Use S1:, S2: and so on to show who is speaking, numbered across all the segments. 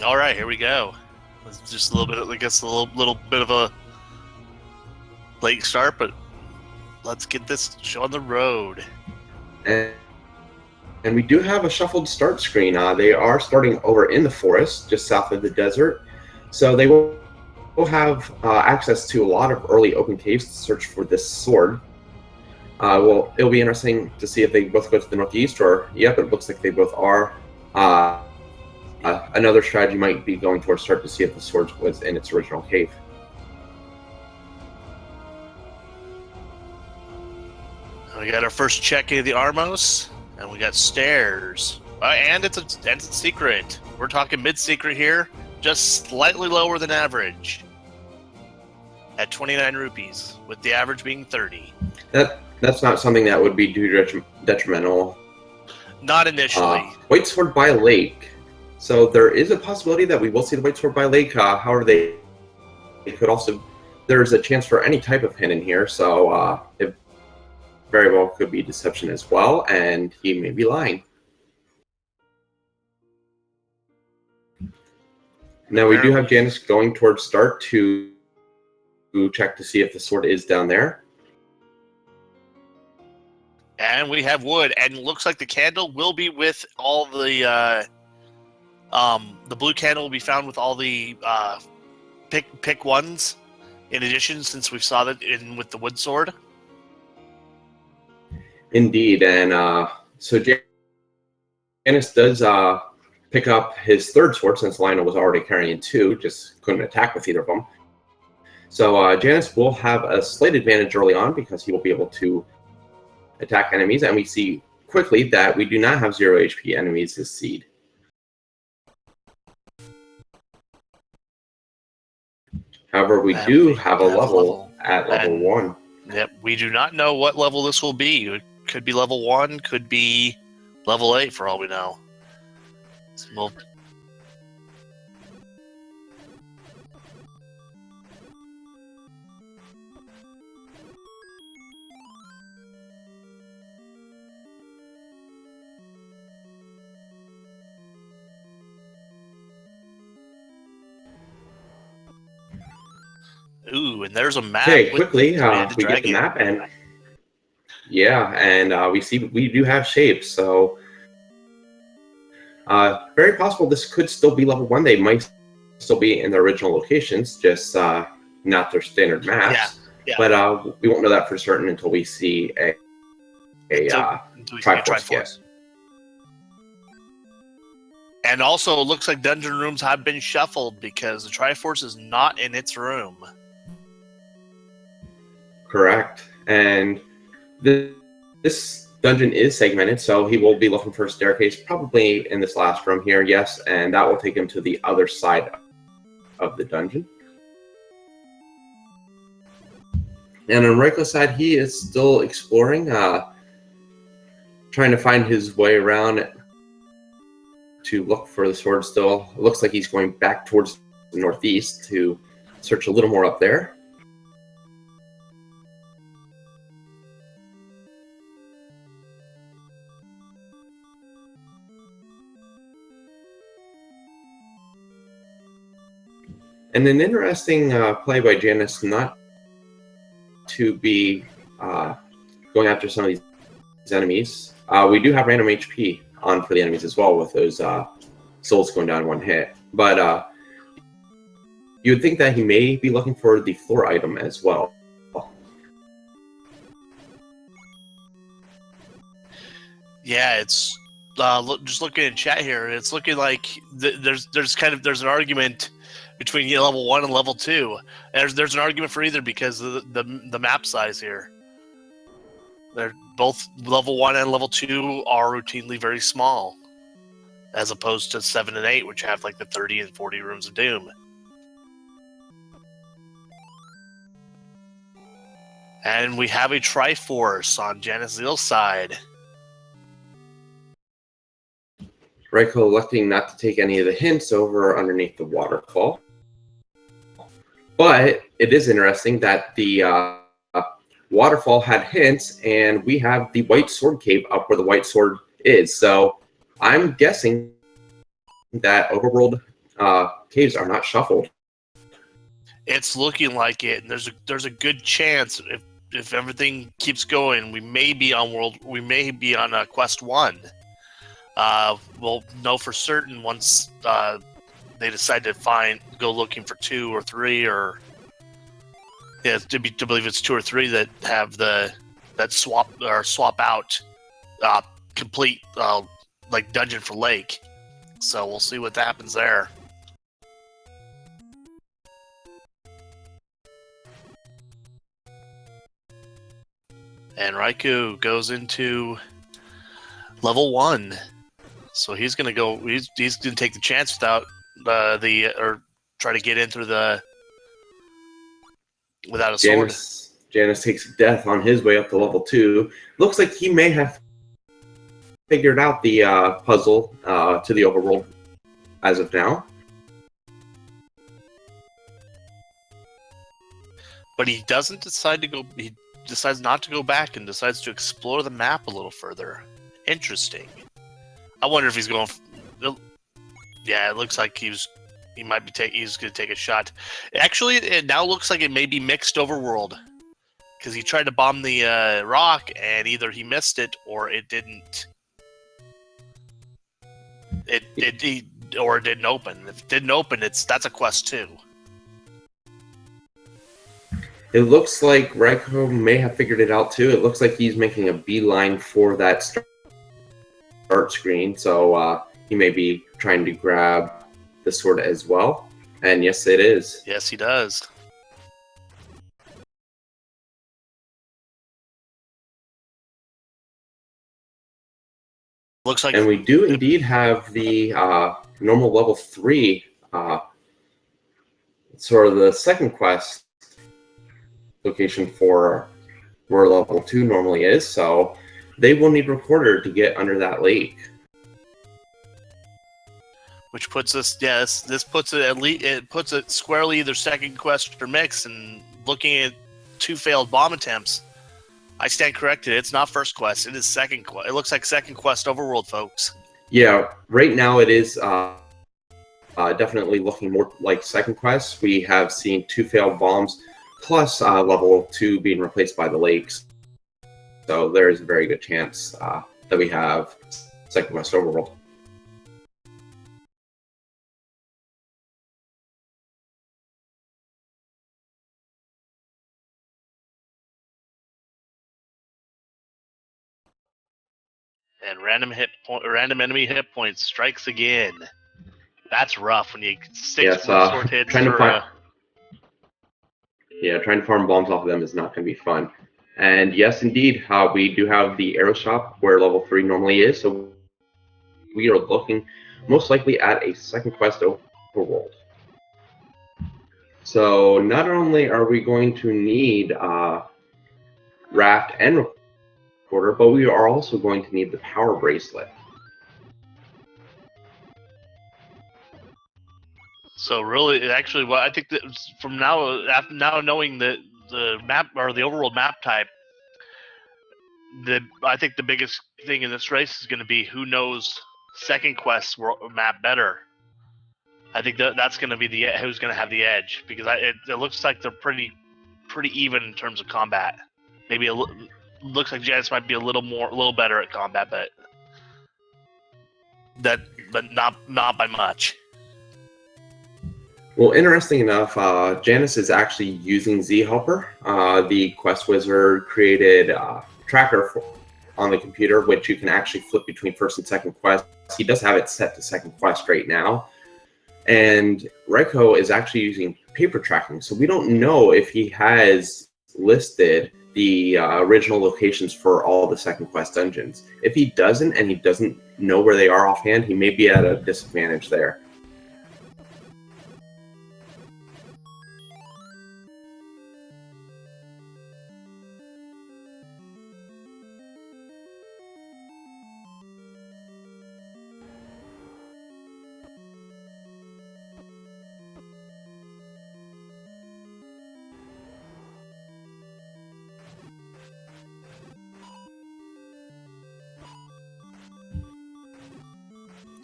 S1: All right, here we go. It's just a little bit, I guess, a little bit of a late start, but let's get this show on the road.
S2: And we do have a shuffled start screen. They are starting over in the forest, just south of the desert. So they will have access to a lot of early open caves to search for this sword. Well, it'll be interesting to see if they both go to the northeast or, yep, it looks like they both are. Another strategy might be going towards start to see if the sword was in its original cave.
S1: We got our first check into the Armos, and we got stairs. And it's a secret. We're talking mid-secret here, just slightly lower than average. At 29 rupees, with the average being 30.
S2: That's not something that would be too detrimental.
S1: Not initially.
S2: White sword by a lake. So there is a possibility that we will see the white sword by a lake. However, they could also. There's a chance for any type of hint in here, so it very well could be deception as well, and he may be lying. Now we do have Janus going towards start to check to see if the sword is down there.
S1: And we have wood, and it looks like the candle will be with all the blue candle will be found with all the pick ones. In addition, since we saw that with the wood sword.
S2: Indeed, and so Janus does pick up his third sword since Lionel was already carrying two, just couldn't attack with either of them. So Janus will have a slight advantage early on because he will be able to attack enemies, and we see quickly that we do not have 0 HP enemies as seed. However, we do have a level at level 1.
S1: Yep, we do not know what level this will be. It could be level 1, could be level 8 for all we know. So ooh, and there's a map.
S2: Okay, quickly, we get the map, and yeah, and we do have shapes, so very possible this could still be level 1. They might still be in their original locations, just not their standard maps. Yeah. But we won't know that for certain until we see a Triforce yet.
S1: And also, it looks like dungeon rooms have been shuffled because the Triforce is not in its room.
S2: Correct. And this dungeon is segmented, so he will be looking for a staircase, probably in this last room here, yes, and that will take him to the other side of the dungeon. And on Raiko's side, he is still exploring, trying to find his way around to look for the sword still. It looks like he's going back towards the northeast to search a little more up there. And an interesting play by Janus not to be going after some of these enemies. We do have random HP on for the enemies as well with those souls going down one hit. But you would think that he may be looking for the floor item as well.
S1: Yeah, it's just looking in chat here. It's looking like there's an argument between level 1 and level 2. There's an argument for either because of the map size here. They're both level 1 and level 2 are routinely very small, as opposed to 7 and 8, which have like the 30 and 40 rooms of doom. And we have a Triforce on JanusZeal's side.
S2: Raikou electing not to take any of the hints over underneath the waterfall. But it is interesting that the waterfall had hints, and we have the white sword cave up where the white sword is. So I'm guessing that overworld caves are not shuffled.
S1: It's looking like it, and there's a good chance if everything keeps going, we may be on quest 1. We'll know for certain once they decide to go looking for 2 or 3, or to believe it's 2 or 3 that have that swap out complete like dungeon for lake. So we'll see what happens there. And Raikou goes into level 1, so he's gonna go. He's gonna take the chance without or try to get in through without a sword.
S2: Janus takes death on his way up to level 2. Looks like he may have figured out the puzzle to the overworld as of now.
S1: But he doesn't decide to go. He decides not to go back and decides to explore the map a little further. Interesting. I wonder if he's going. Yeah, it looks like he's going to take a shot. Actually, it now looks like it may be mixed overworld, because he tried to bomb the rock and either he missed it or it didn't. It didn't open. If it didn't open, that's a quest 2.
S2: It looks like Raikou may have figured it out too. It looks like he's making a beeline for that start screen, so he may be trying to grab the sword as well. And yes, it is.
S1: Yes, he does. Looks like,
S2: and we do indeed have the normal level 3, sort of the second quest location for where level 2 normally is. So they will need Recorder to get under that lake.
S1: Which puts us, this puts it at least, it puts it squarely either second quest or mix. And looking at 2 failed bomb attempts, I stand corrected. It's not first quest. It is second quest. It looks like second quest overworld, folks.
S2: Yeah, right now it is definitely looking more like second quest. We have seen 2 failed bombs plus level 2 being replaced by the lakes. So there is a very good chance that we have second quest overworld.
S1: And random enemy hit points strikes again. That's rough when you stick with sword hits.
S2: Trying to farm bombs off of them is not going to be fun. And yes, indeed, we do have the arrow shop where level 3 normally is. So we are looking most likely at a second quest overworld. So not only are we going to need Raft and Recorder, but we are also going to need the power bracelet.
S1: So really, actually, what I think that from now knowing the map or the overworld map type, I think the biggest thing in this race is going to be who knows second quest map better. I think that's going to be who's going to have the edge, because it looks like they're pretty even in terms of combat. Maybe looks like Janus might be a little better at combat, but not by much.
S2: Well, interesting enough, Janus is actually using Z-Helper. The Quest Wizard created a tracker on the computer, which you can actually flip between first and second quest. He does have it set to second quest right now. And Raikou is actually using paper tracking, so we don't know if he has listed the original locations for all the second quest dungeons. If he doesn't, and he doesn't know where they are offhand, he may be at a disadvantage there.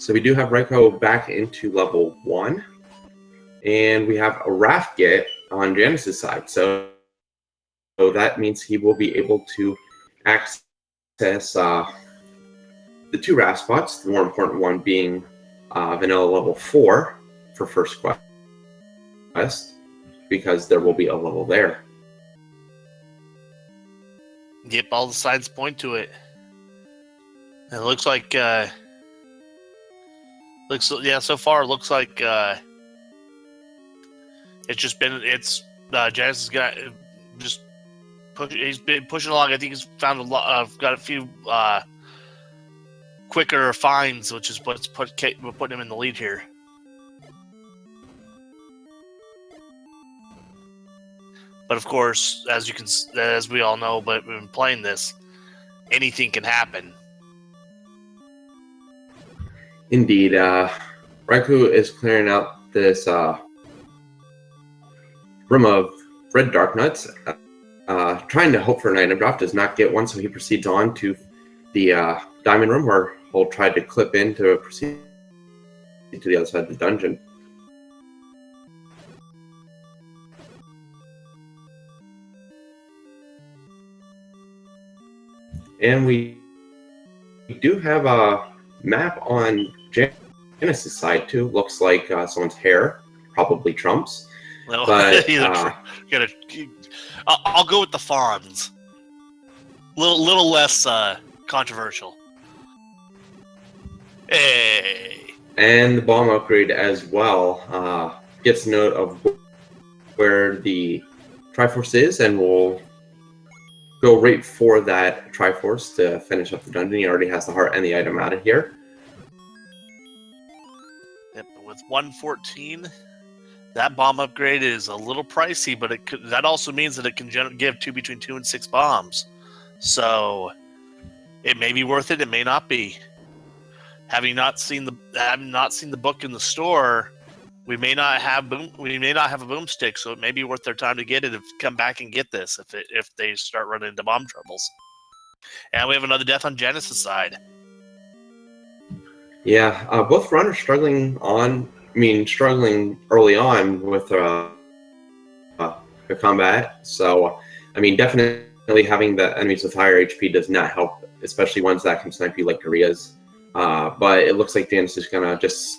S2: So we do have Raikou back into level 1. And we have a Raft Get on Janus's side. So that means he will be able to access the 2 Raft spots, the more important one being Vanilla level 4 for first quest, because there will be a level there.
S1: Yep, all the signs point to it. It looks like, so far it looks like Janus has got just he's been pushing along. I think he's found got a few quicker finds, which is what's putting him in the lead here. But of course, as we all know, but we've been playing this, anything can happen.
S2: Indeed, Raikou is clearing out this room of red dark nuts, trying to hope for an item drop. Does not get one, so he proceeds on to the diamond room, where he'll try to clip in to proceed to the other side of the dungeon. And we do have a map on Janus's side too. Looks like someone's hair, probably Trump's.
S1: Well,
S2: but
S1: I'll go with the fawns. Little less controversial. Hey.
S2: And the bomb upgrade as well gets note of where the Triforce is, and we'll go right for that Triforce to finish up the dungeon. He already has the heart and the item out of here.
S1: Yep, with 114, that bomb upgrade is a little pricey, but that also means that it can give between 2 and 6 bombs. So it may be worth it. It may not be. Having not seen the book in the store, we may not have a boomstick, so it may be worth their time to get it. Come back and get this if they start running into bomb troubles. And we have another death on Janus's side.
S2: Yeah, both runners struggling early on with the combat. So, definitely having the enemies with higher HP does not help, especially ones that can snipe you like Korea's. But it looks like Janus is gonna just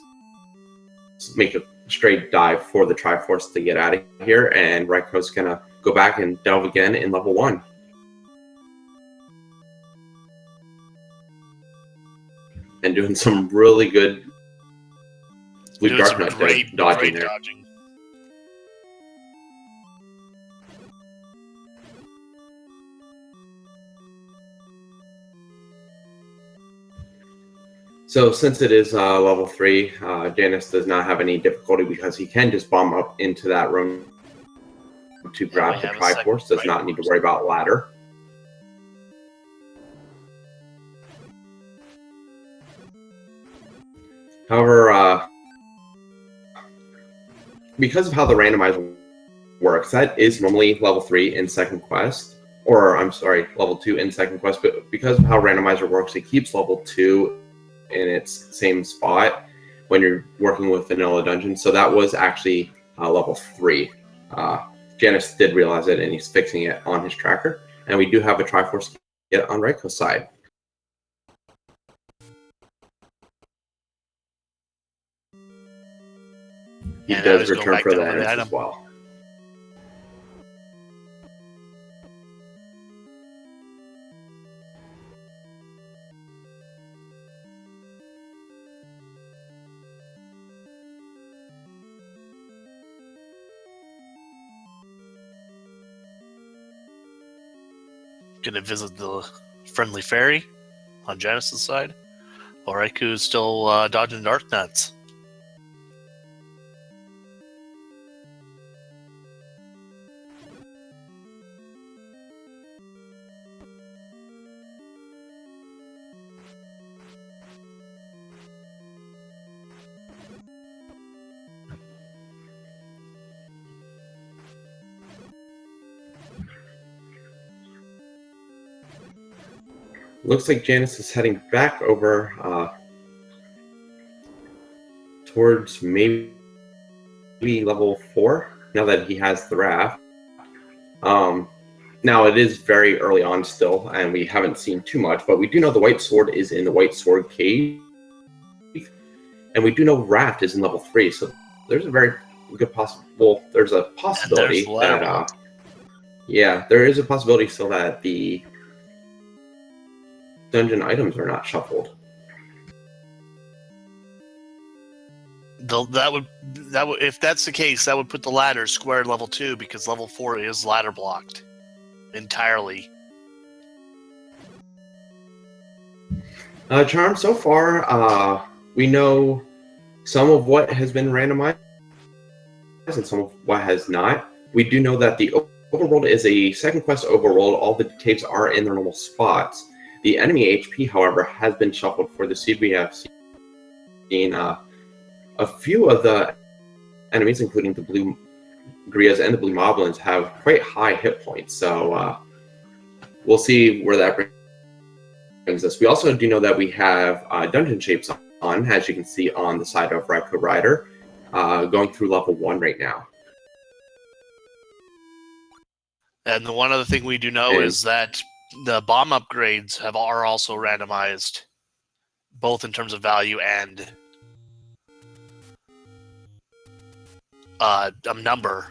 S2: make a straight dive for the Triforce to get out of here, and Raikou's gonna go back and delve again in level 1. And doing some really good Blue Dark Knight dodging there.
S1: Dodging.
S2: So since it is level 3, Janus does not have any difficulty because he can just bomb up into that room to grab the Triforce. Does not need to worry about ladder. However, because of how the randomizer works, that is normally level 3 in second quest. Or, I'm sorry, level 2 in second quest. But because of how randomizer works, it keeps level 2 in its same spot when you're working with vanilla dungeon. So that was actually level 3. Janus did realize it, and he's fixing it on his tracker. And we do have a Triforce get on Raikou's side. He does return for the items as well.
S1: Gonna visit the friendly fairy on Janus's side. While Raikou is still dodging dark nuts.
S2: Looks like Janus is heading back over towards maybe level 4 now that he has the raft. Now it is very early on still, and we haven't seen too much, but we do know the white sword is in the white sword cave, and we do know raft is in level 3. So there's a very good possible. There's a possibility that yeah, there is a possibility still that the dungeon items are not shuffled.
S1: That would if that's the case, that would put the ladder square level 2 because level 4 is ladder blocked entirely.
S2: Charm, so far, we know some of what has been randomized and some of what has not. We do know that the overworld is a second quest overworld. All the caves are in their normal spots. The enemy HP, however, has been shuffled for the seed. We have seen a few of the enemies, including the blue Grias and the blue Moblins, have quite high hit points. So we'll see where that brings us. We also do know that we have dungeon shapes on, as you can see on the side of RaikouRider, going through level 1 right now.
S1: And the one other thing we do know is that the bomb upgrades are also randomized, both in terms of value and number.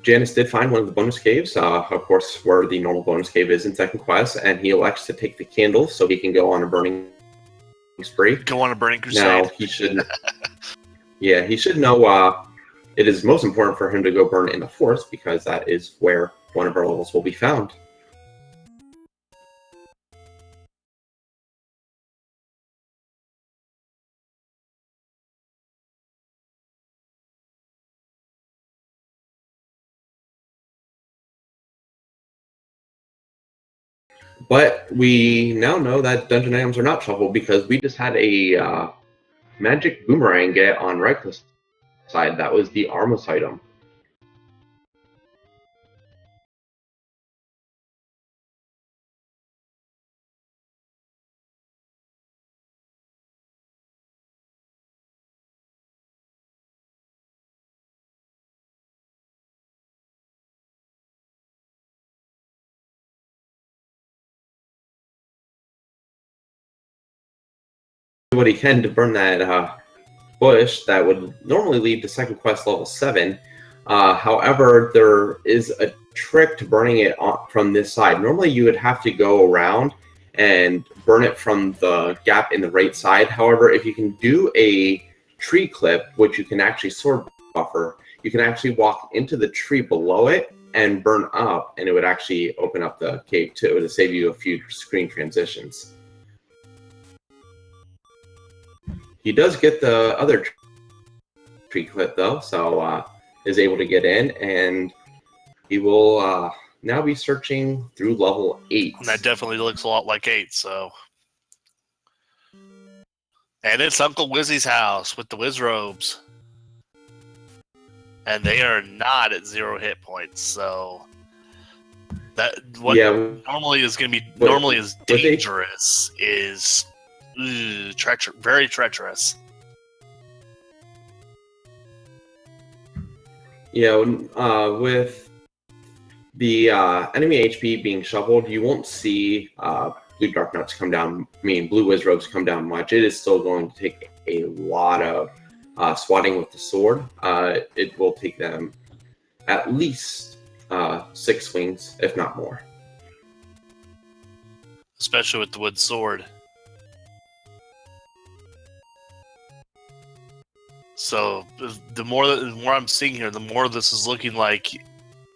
S2: Janus did find one of the bonus caves, of course, where the normal bonus cave is in second quest, and he elects to take the candle so he can go on a burning spree.
S1: Go on a burning crusade.
S2: Now, he should yeah, he should know it is most important for him to go burn in the forest, because that is where one of our levels will be found. But we now know that dungeon items are not shuffled because we just had a magic boomerang get on Raikou's side. That was the Armos item. What he can to burn that bush that would normally lead to second quest level 7. However, there is a trick to burning it from this side. Normally you would have to go around and burn it from the gap in the right side. However, if you can do a tree clip, which you can actually sword buffer, you can actually walk into the tree below it and burn up, and it would actually open up the cave too to save you a few screen transitions. He does get the other tree clip though, so is able to get in, and he will now be searching through level 8.
S1: And that definitely looks a lot like 8, so. And it's Uncle Wizzy's house with the Wiz robes. And they are not at 0 hit points, so that what normally is going to be dangerous is very treacherous.
S2: Yeah, with the enemy HP being shoveled, you won't see blue dark nuts come down. Blue Wiz robes come down much. It is still going to take a lot of swatting with the sword. It will take them at least 6 swings, if not more.
S1: Especially with the wood sword. So the more I'm seeing here, the more this is looking like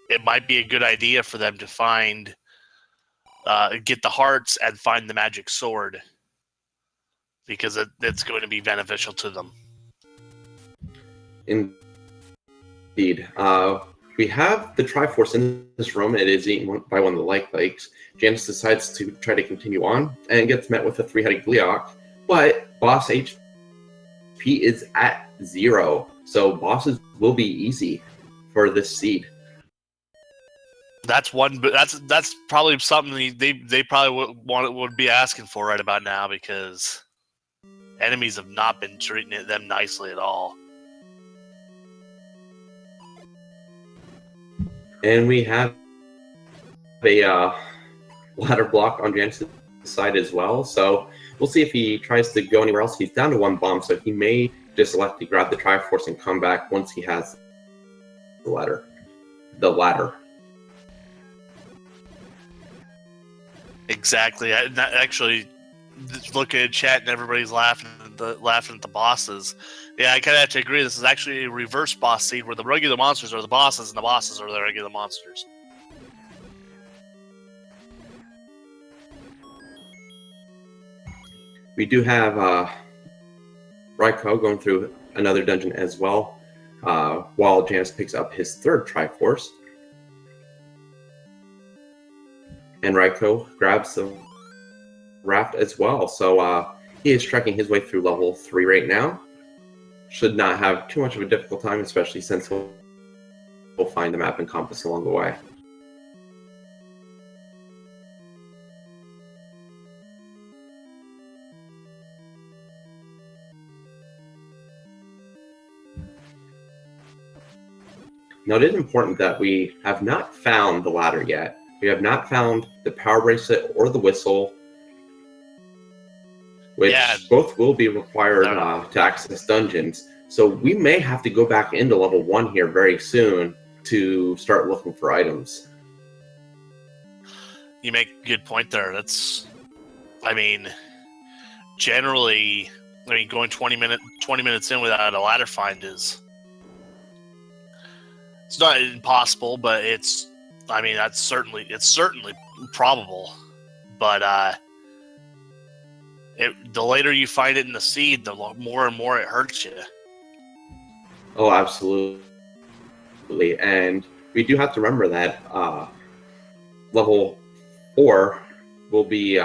S1: it might be a good idea for them to find, get the hearts and find the magic sword, because it's going to be beneficial to them.
S2: Indeed. We have the Triforce in this room. It is eaten by one of the likes. Janus decides to try to continue on and gets met with a 3-headed Gleeok, but boss HP is at 0, so bosses will be easy for this seed.
S1: That's one, but that's probably something they probably would be asking for right about now, because enemies have not been treating them nicely at all.
S2: And we have a ladder block on Janus' side as well, so we'll see if he tries to go anywhere else. He's down to 1 bomb, so he may just elect to grab the Triforce and come back once he has the ladder.
S1: Exactly. Actually, looking at chat and everybody's laughing at the bosses. Yeah, I kind of have to agree. This is actually a reverse boss seed where the regular monsters are the bosses and the bosses are the regular monsters.
S2: We do have Raikou going through another dungeon as well, while Janus picks up his 3rd Triforce. And Raikou grabs the raft as well, so he is trekking his way through level 3 right now. Should not have too much of a difficult time, especially since he'll find the map and compass along the way. Now, it is important that we have not found the ladder yet. We have not found the power bracelet or the whistle, which both will be required to access dungeons. So we may have to go back into level 1 here very soon to start looking for items.
S1: You make a good point there. Generally, going 20 minutes in without a ladder find it's not impossible, but it's certainly probable. But the later you find it in the seed, the more and more it hurts you.
S2: Oh, absolutely. And we do have to remember that level 4 will be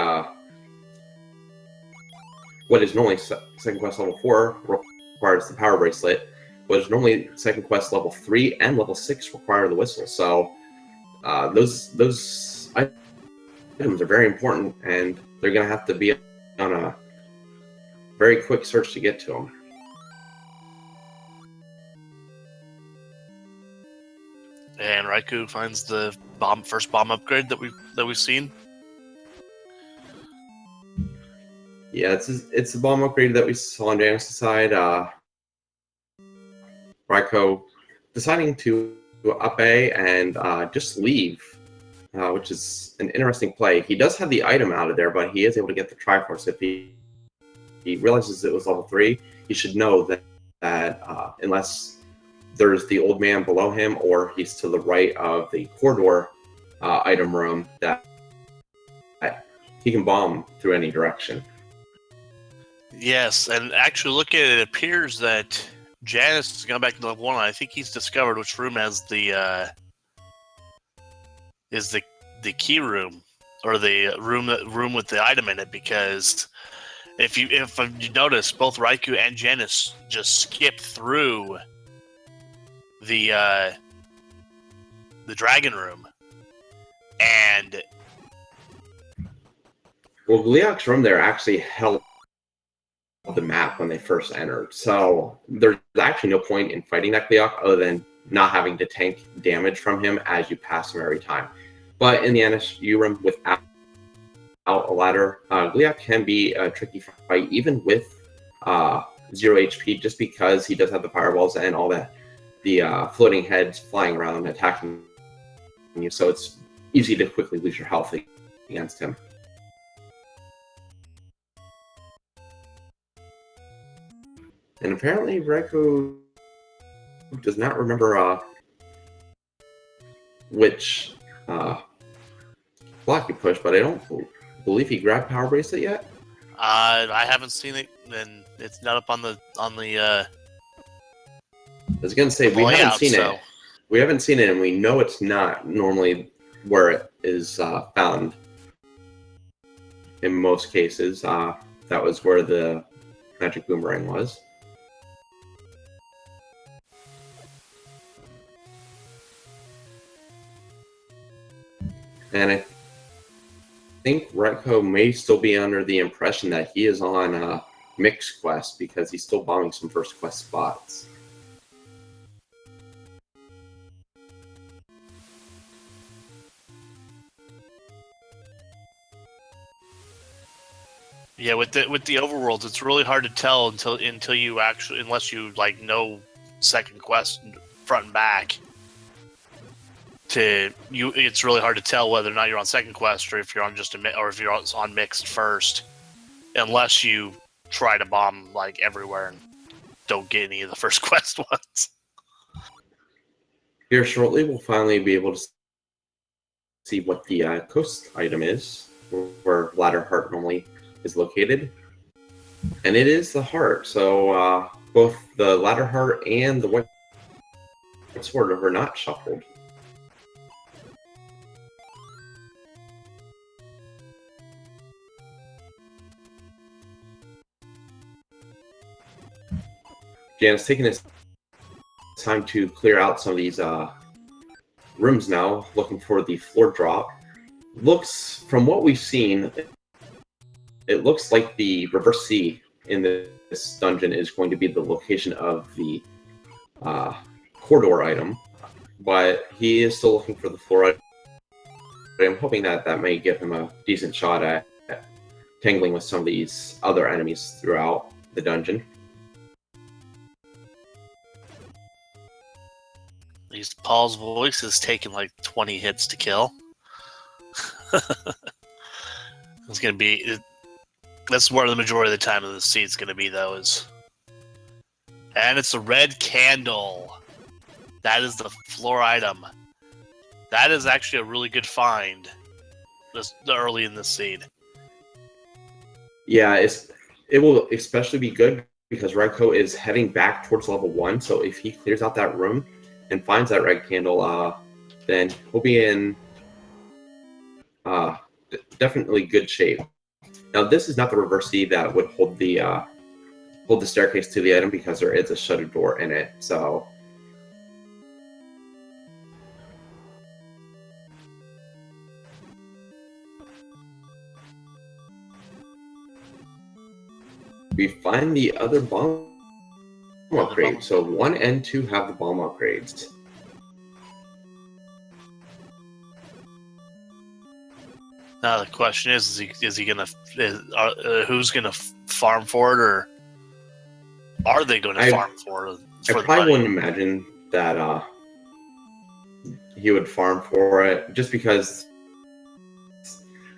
S2: what is normally second quest level 4 requires the power bracelet. What is normally second quest level 3 and level 6 require the whistle. So those items are very important, and they're going to have to be on a very quick search to get to them.
S1: And Raikou finds the first bomb upgrade that we've seen.
S2: Yeah, it's the bomb upgrade that we saw on Janus' side. Raikou deciding to up A and just leave, which is an interesting play. He does have the item out of there, but he is able to get the Triforce. If he realizes it was level 3, he should know that unless there's the old man below him or he's to the right of the corridor item room, that he can bomb through any direction.
S1: Yes, and actually looking at it, it appears that Janus is going back to level 1. I think he's discovered which room has the key room, or the room with the item in it, because if you notice, both Raikou and Janus just skipped through the dragon room, and
S2: well, Gliok's room there actually held the map when they first entered, so there's actually no point in fighting that Gliok other than not having to tank damage from him as you pass him every time. But in the NSU room without a ladder, Gliok can be a tricky fight even with 0 HP, just because he does have the fireballs and all that, the floating heads flying around attacking you, so it's easy to quickly lose your health against him. And apparently Raikou does not remember which block he pushed, but I don't believe he grabbed Power Bracelet yet.
S1: I haven't seen it, and it's not up on the.
S2: I was gonna say we haven't seen it. We haven't seen it, and we know it's not normally where it is found. In most cases, that was where the magic boomerang was. And I think Raikou may still be under the impression that he is on mixed quest because he's still bombing some first quest spots.
S1: Yeah, with the overworlds, it's really hard to tell until you actually, unless you like know second quest front and back. It's really hard to tell whether or not you're on second quest or if you're on or if you're on mixed first, unless you try to bomb like everywhere and don't get any of the first quest ones.
S2: Here shortly, we'll finally be able to see what the coast item is, where Ladder Heart normally is located. And it is the heart, so both the Ladder Heart and the White Sword are not shuffled. Jan's taking his time to clear out some of these rooms now, looking for the floor drop. Looks, from what we've seen, it looks like the reverse C in this dungeon is going to be the location of the corridor item, but he is still looking for the floor item. I'm hoping that may give him a decent shot at tangling with some of these other enemies throughout the dungeon.
S1: Paul's voice is taking like 20 hits to kill. It's gonna be. That's where the majority of the time of the scene's gonna be, though. And it's a red candle. That is the floor item. That is actually a really good find. Early in this scene.
S2: Yeah, it will especially be good because Raikou is heading back towards level 1. So if he clears out that room and finds that red candle, then he'll be in definitely good shape. Now, this is not the reverse C that would hold the staircase to the item because there is a shuttered door in it. So we find the other bomb upgrade. So 1 and 2 have the bomb upgrades.
S1: Now the question is he gonna who's gonna farm for it, or are they going to farm for it?
S2: I probably wouldn't imagine that he would farm for it, just because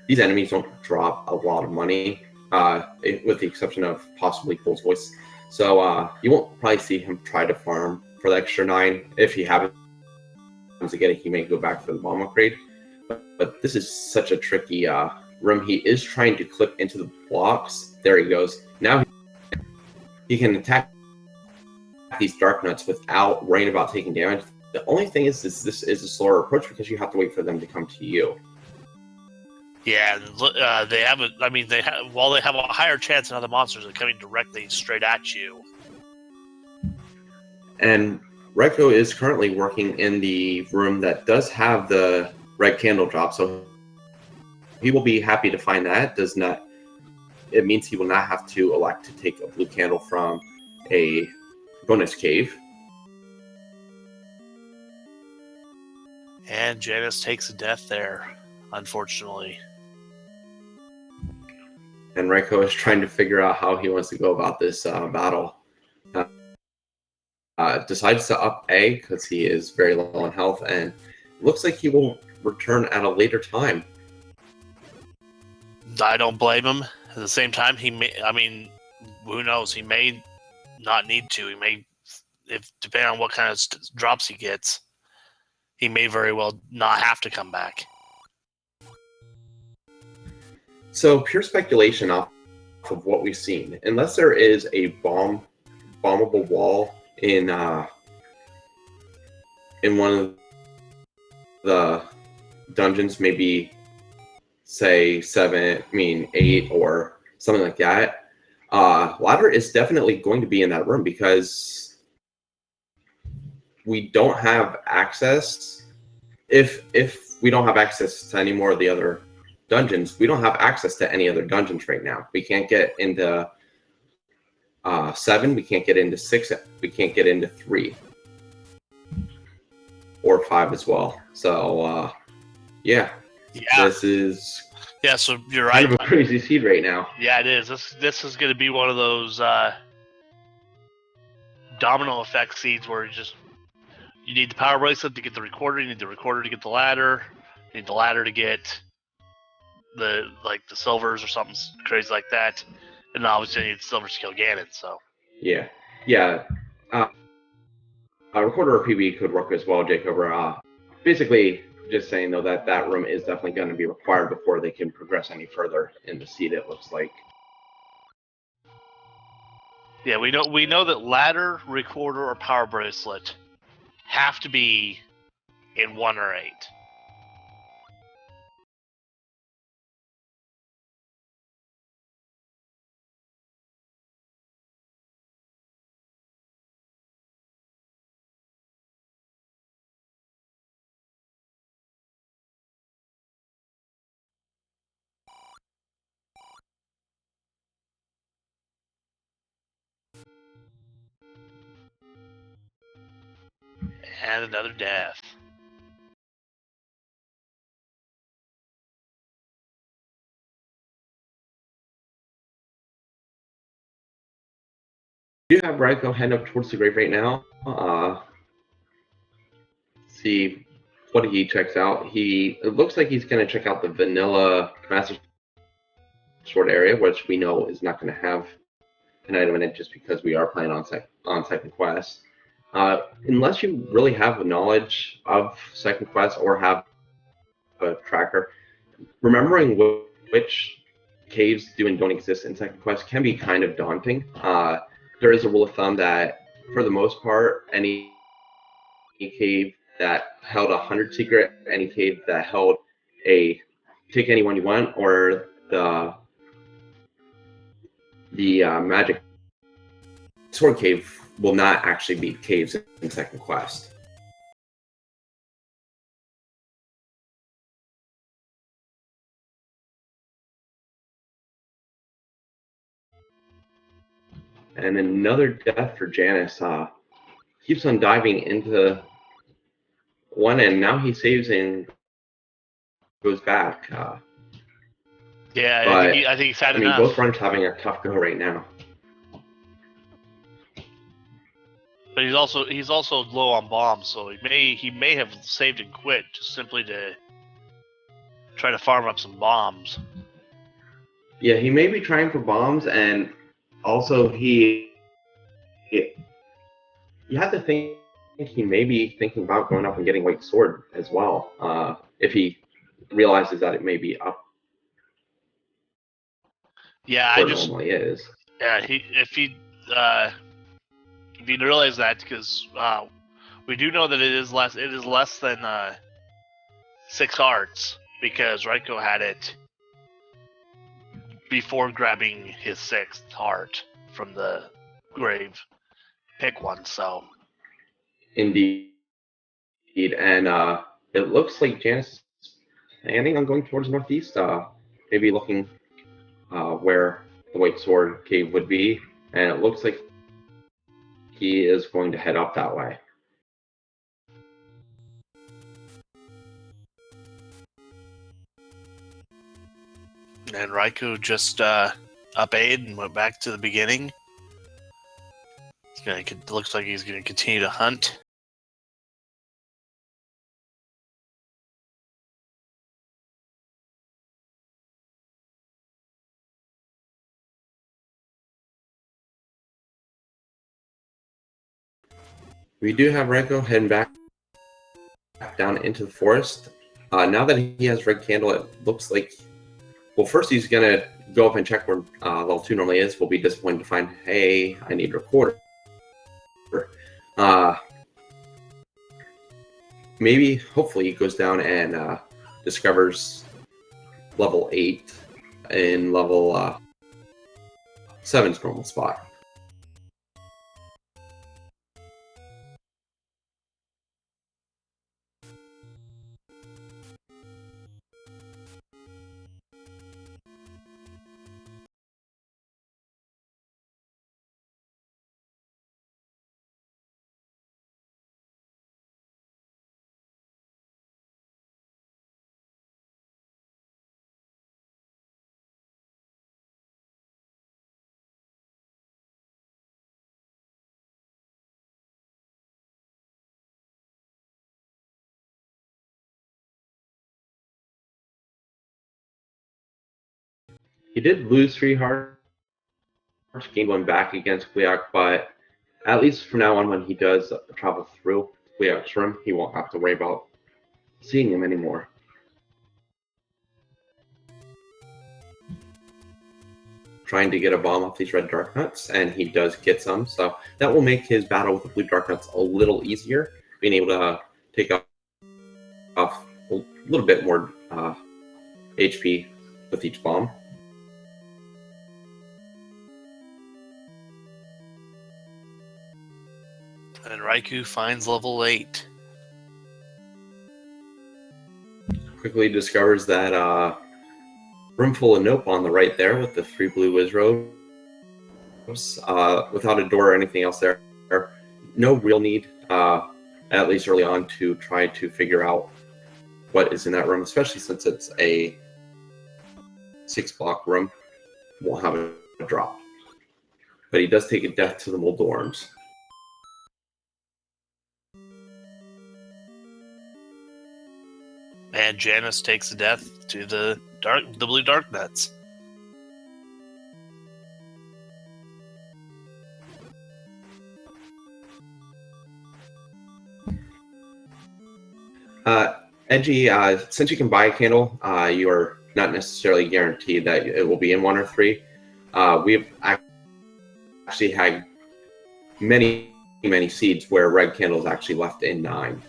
S2: these enemies don't drop a lot of money, with the exception of possibly Cole's voice. So you won't probably see him try to farm for the extra 9. If he happens to get it, he may go back for the bomb upgrade. But this is such a tricky room. He is trying to clip into the blocks. There he goes. Now he can attack these dark nuts without worrying about taking damage. The only thing is this is a slower approach because you have to wait for them to come to you.
S1: Yeah, they have a. I mean, while they have a higher chance than other monsters of coming directly straight at you.
S2: And Raikou is currently working in the room that does have the red candle drop, so he will be happy to find that. It means he will not have to elect to take a blue candle from a bonus cave.
S1: And Janus takes a death there, unfortunately.
S2: And Raikou is trying to figure out how he wants to go about this battle. Decides to up A because he is very low on health, and looks like he will return at a later time.
S1: I don't blame him. At the same time, he may. I mean, who knows? He may not need to. He may, if depending on what kind of drops he gets, he may very well not have to come back.
S2: So pure speculation off of what we've seen. Unless there is a bombable wall in one of the dungeons, maybe say 8 or something like that, Ladder is definitely going to be in that room because we don't have access. If we don't have access to any more of the other dungeons, we don't have access to any other dungeons right now. We can't get into 7, we can't get into 6, we can't get into 3 or 5 as well. So yeah, this is
S1: so you're
S2: kind
S1: right.
S2: of a crazy seed right now.
S1: Yeah, it is. This is going to be one of those domino effect seeds where you need the power bracelet to get the recorder, you need the recorder to get the ladder, you need the ladder to get the silvers or something crazy like that, and obviously you need the silvers to kill Ganon. So
S2: yeah. Recorder or PB could work as well, Jacob. Basically, just saying though that room is definitely going to be required before they can progress any further in the seed. It looks like.
S1: Yeah, we know that ladder, recorder, or power bracelet have to be in 1 or 8. And another death.
S2: You have Raikou head up towards the grave right now. See what he checks out. It looks like he's going to check out the vanilla Master Sword area, which we know is not going to have an item in it just because we are playing on second quest. Unless you really have a knowledge of second quest or have a tracker, remembering which caves do and don't exist in second quest can be kind of daunting. There is a rule of thumb that, for the most part, any cave that held 100 secret, any cave that held a take anyone you want, or the magic sword cave will not actually be caves in second quest. And another death for Janus. Keeps on diving into one, and now he saves and goes back.
S1: Yeah,
S2: But
S1: I think he's had
S2: I mean,
S1: enough.
S2: both runners having a tough go right now.
S1: But he's also low on bombs, so he may have saved and quit just simply to try to farm up some bombs.
S2: Yeah, he may be trying for bombs, and also you have to think he may be thinking about going up and getting White Sword as well, if he realizes that it may be up.
S1: Yeah,
S2: where it normally is.
S1: Yeah, if he realize that, because we do know that it is less than 6 hearts, because Raikou had it before grabbing his 6th heart from the grave. Pick one, so.
S2: Indeed, and it looks like Janus is planning on going towards northeast, maybe looking where the White Sword cave would be, and it looks like he is going to head up that way.
S1: And Raikou just up-A'd and went back to the beginning. Looks like he's going to continue to hunt.
S2: We do have Raikou heading back down into the forest. Now that he has Red Candle, it looks like, well, first he's going to go up and check where level 2 normally is. We'll be disappointed to find, hey, I need Recorder. Maybe, hopefully, he goes down and discovers level 8 in level 7's normal spot. He did lose 3 hearts, gained 1 back against Gliok, but at least from now on, when he does travel through Gliok's room, he won't have to worry about seeing him anymore. Trying to get a bomb off these red dark nuts, and he does get some, so that will make his battle with the blue dark nuts a little easier, being able to take off a little bit more HP with each bomb.
S1: And Raikou finds level 8.
S2: Quickly discovers that room full of nope on the right there with the 3 blue Wizrobes. Without a door or anything else there. No real need, at least early on, to try to figure out what is in that room, especially since it's a 6-block room. Won't have a drop. But he does take a death to the Moldorms.
S1: And Janus takes a death to the blue dark nuts.
S2: Edgy, since you can buy a candle, you are not necessarily guaranteed that it will be in 1 or 3. We've actually had many seeds where red candles actually left in 9.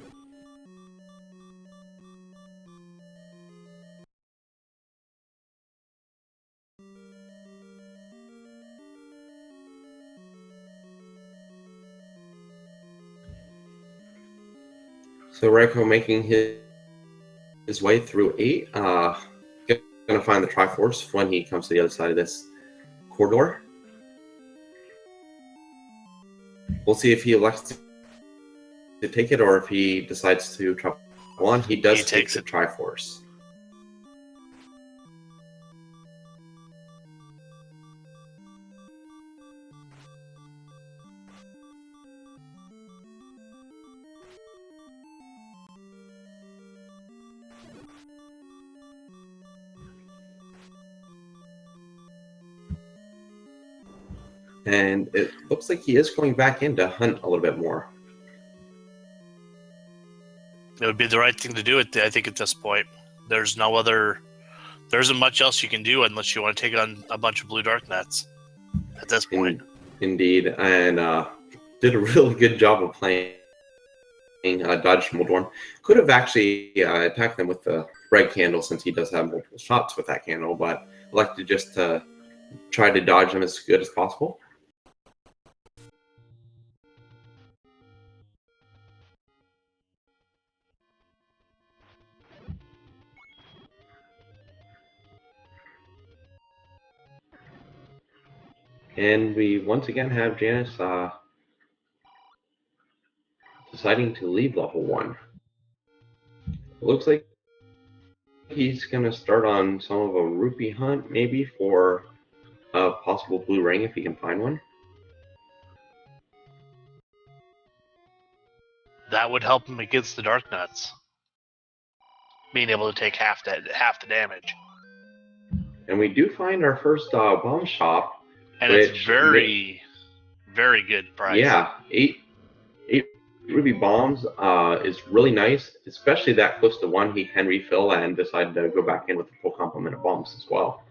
S2: So Raikou making his way through 8. Gonna find the Triforce when he comes to the other side of this corridor. We'll see if he elects to take it or if he decides to travel on. He does take the Triforce. And it looks like he is going back in to hunt a little bit more.
S1: It would be the right thing to do, I think, at this point. There isn't much else you can do unless you want to take on a bunch of blue dark nuts at this point.
S2: Indeed, and did a really good job of playing dodge Moldorm. Could have actually attacked them with the red candle since he does have multiple shots with that candle, but elected just to try to dodge them as good as possible. And we once again have Janus deciding to leave level 1. It looks like he's going to start on some of a rupee hunt, maybe for a possible blue ring if he can find one.
S1: That would help him against the dark nuts, being able to take half the damage.
S2: And we do find our first bomb shop,
S1: and it's very good price.
S2: Yeah, 8 ruby bombs is really nice, especially that close to 1 he can refill and decide to go back in with a full complement of bombs as well.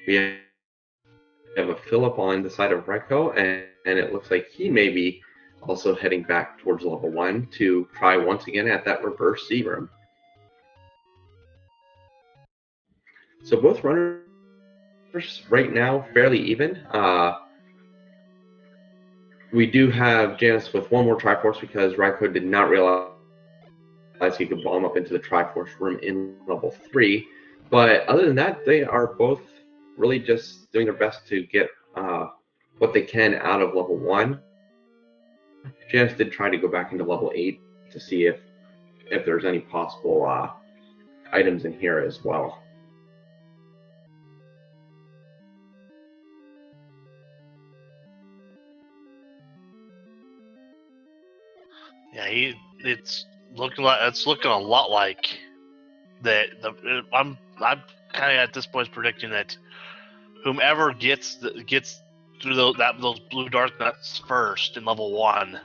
S2: We have a Philip on the side of Raikou, and it looks like he may be also heading back towards level 1 to try once again at that reverse C room. So both runners right now fairly even. We do have Janus with 1 more Triforce because Raikou did not realize he could bomb up into the Triforce room in level 3. But other than that, they are both really just doing their best to get what they can out of level 1. Janus did try to go back into level 8 to see if there's any possible items in here as well.
S1: Yeah, it's looking a lot like that. I'm kind of at this point predicting that whomever gets through those blue dark nuts first in level 1,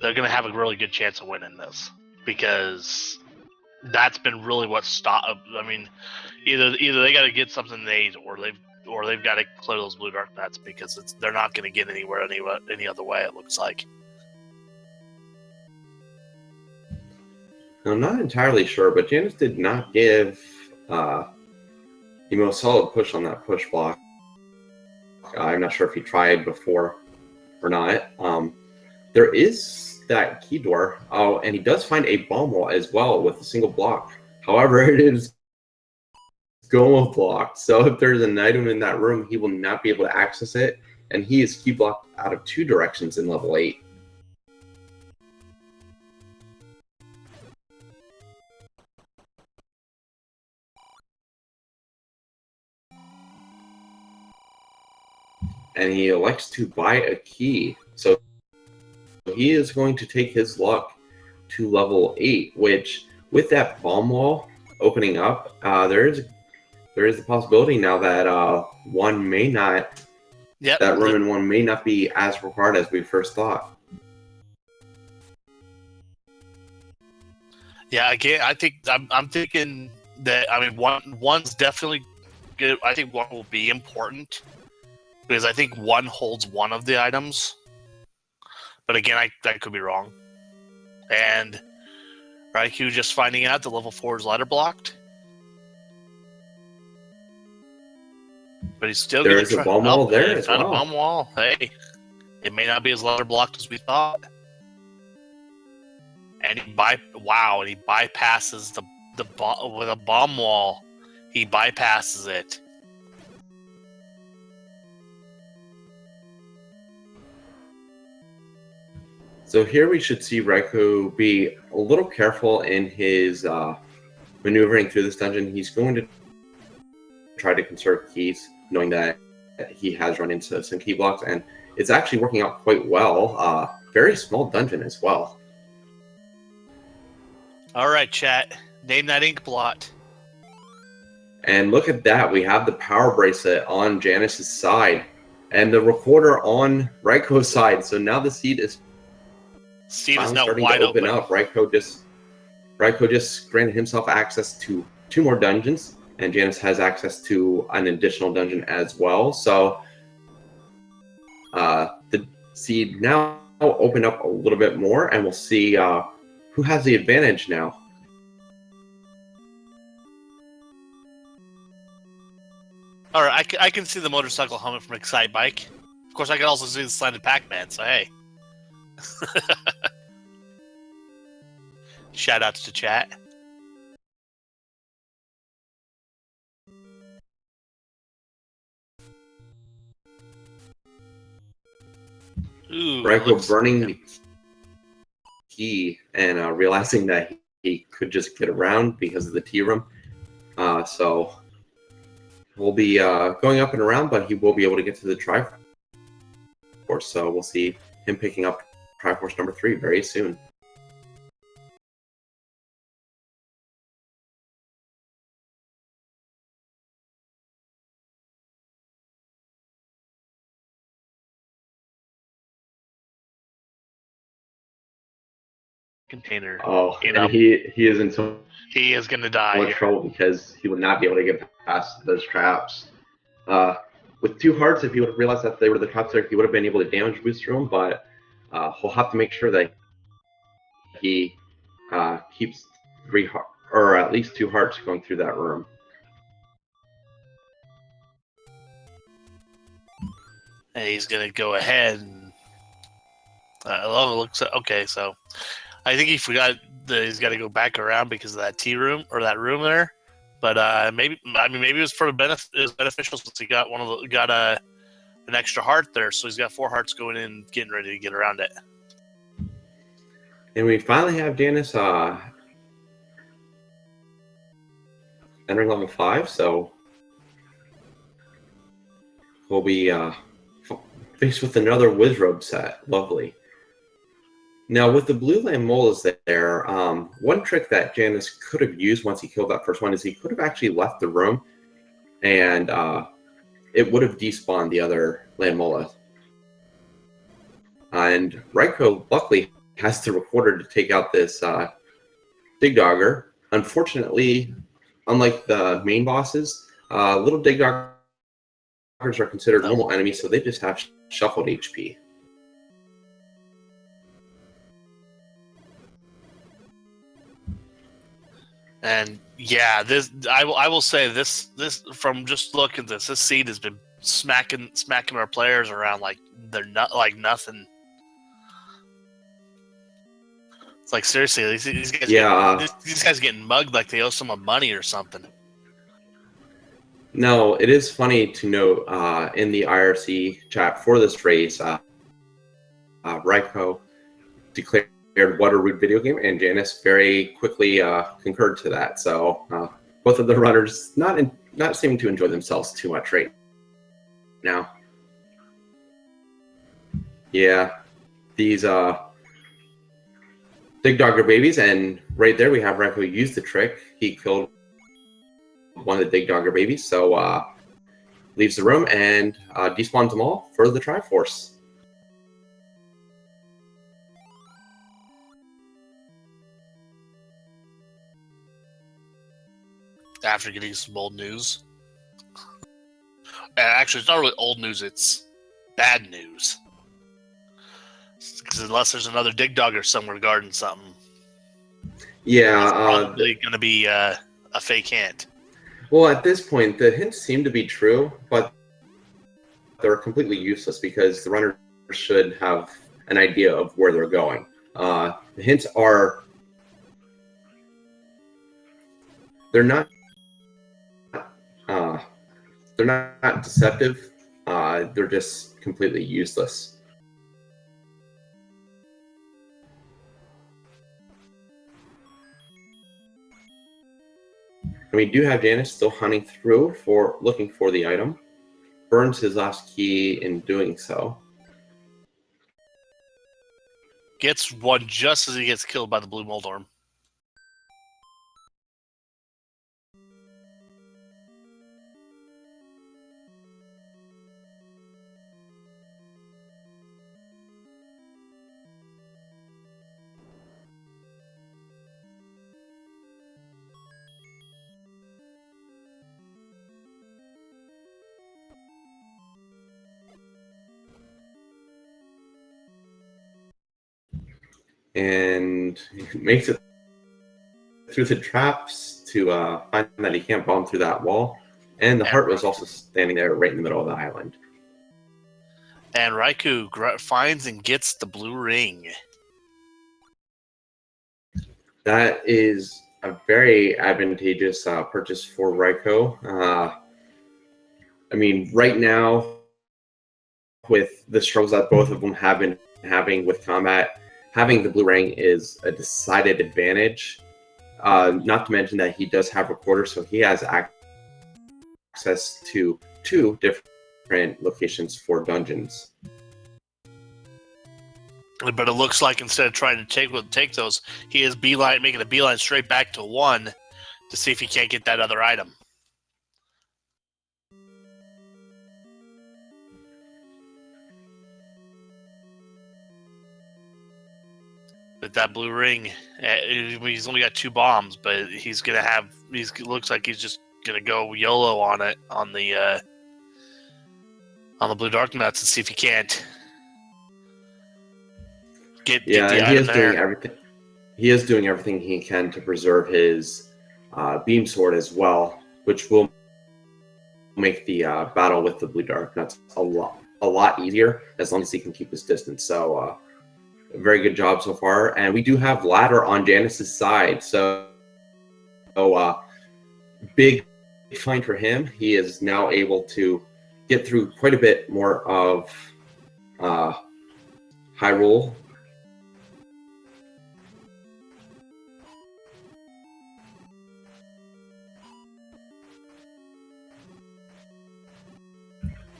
S1: they're gonna have a really good chance of winning this, because that's been really what stopped. I mean, either they got to get something they or they've got to clear those blue dark nuts, because they're not going to get anywhere any other way. It looks like.
S2: I'm not entirely sure, but Janus did not give the most solid push on that push block. I'm not sure if he tried before or not. There is that key door. Oh, and he does find a bomb wall as well with a single block. However, it is goal blocked. So if there's an item in that room, he will not be able to access it. And he is key blocked out of 2 directions in level 8. And he elects to buy a key. So he is going to take his luck to level 8, which with that bomb wall opening up, there is the possibility now that one may not, that room in 1 may not be as required as we first thought.
S1: Yeah, again, I'm thinking that, I mean, one's definitely good. I think 1 will be important, because I think 1 holds one of the items. But again, I could be wrong. And Raikou just finding out the level 4 is ladder blocked. But he's still
S2: There is a bomb wall there as well.
S1: Found a bomb wall. Hey, it may not be as ladder blocked as we thought. And he bypasses with a bomb wall. He bypasses it.
S2: So here we should see Raikou be a little careful in his maneuvering through this dungeon. He's going to try to conserve keys, knowing that he has run into some key blocks, and it's actually working out quite well. Very small dungeon as well.
S1: All right, chat. Name that ink blot.
S2: And look at that. We have the power bracelet on Janus's side and the recorder on Raikou's side. So now the seed is
S1: now
S2: starting
S1: wide
S2: to open
S1: open.
S2: up. Raikou just granted himself access to 2 more dungeons, and Janus has access to an additional dungeon as well. So the seed now open up a little bit more, and we'll see who has the advantage now.
S1: All right, I can see the motorcycle helmet from Excite Bike. Of course, I can also see the slanted Pac-Man, so hey. Shout outs to chat. Ooh,
S2: Raikou burning the key and realizing that he could just get around because of the tea room. So we'll be going up and around, but he will be able to get to the Triforce. So we'll see him picking up Triforce number 3 very soon.
S1: Container.
S2: Oh, and he is in so
S1: He is going to die.
S2: much trouble because he will not be able to get past those traps. With 2 hearts, if he would have realized that they were the traps there, he would have been able to damage boost through them, but he'll have to make sure that he keeps 3 or at least 2 hearts going through that room.
S1: And he's going to go ahead and looks okay, so I think he forgot that he's got to go back around because of that tea room or that room there. But maybe it was for beneficial since he got an extra heart there, so he's got 4 hearts going in, getting ready to get around it.
S2: And we finally have Janus entering level 5, so we'll be faced with another Wizrobe set. Lovely. Now, with the blue land molas there, one trick that Janus could have used once he killed that first one is he could have actually left the room, and it would have despawned the other land mola. And Raikou, luckily, has the recorder to take out this Dig Dogger. Unfortunately, unlike the main bosses, little Dig Doggers are considered normal enemies, so they just have shuffled HP.
S1: And yeah, I will say this from just looking at this seed has been smacking our players around like they're not like nothing. It's like seriously, these guys these guys getting mugged like they owe someone money or something.
S2: No, it is funny to note in the IRC chat for this race, Raikou declared what a rude video game, and Janus very quickly concurred to that. So both of the runners not seeming to enjoy themselves too much right now. Yeah, these Dig Dogger babies, and right there we have Raikou use the trick. He killed one of the Dig Dogger babies, so leaves the room and despawns them all for the Triforce.
S1: After getting some old news. Actually, it's not really old news, it's bad news. Because unless there's another Dig Dogger somewhere guarding something.
S2: Yeah.
S1: It's probably going to be a fake hint.
S2: Well, at this point, the hints seem to be true, but they're completely useless because the runner should have an idea of where they're going. The hints are... They're not deceptive. They're just completely useless. And we do have Janus still hunting through looking for the item. Burns his last key in doing so.
S1: Gets one just as he gets killed by the blue Moldorm.
S2: And makes it through the traps to find that he can't bomb through that wall. And the heart was also standing there right in the middle of the island.
S1: And Raikou finds and gets the blue ring.
S2: That is a very advantageous purchase for Raikou. I mean, right now, with the struggles that both of them have been having with combat, having the blue ring is a decided advantage. Not to mention that he does have recorder, so he has access to 2 different locations for dungeons.
S1: But it looks like instead of trying to take those, he is making a beeline straight back to 1 to see if he can't get that other item. But that blue ring, he's only got 2 bombs, but he's gonna have. Looks like he's just gonna go YOLO on it on the blue dark nuts and see if he can't get the item there.
S2: He is doing everything he can to preserve his beam sword as well, which will make the battle with the blue dark nuts a lot easier as long as he can keep his distance. So. Very good job so far, and we do have ladder on Janus's side, so big find for him. He is now able to get through quite a bit more of Hyrule.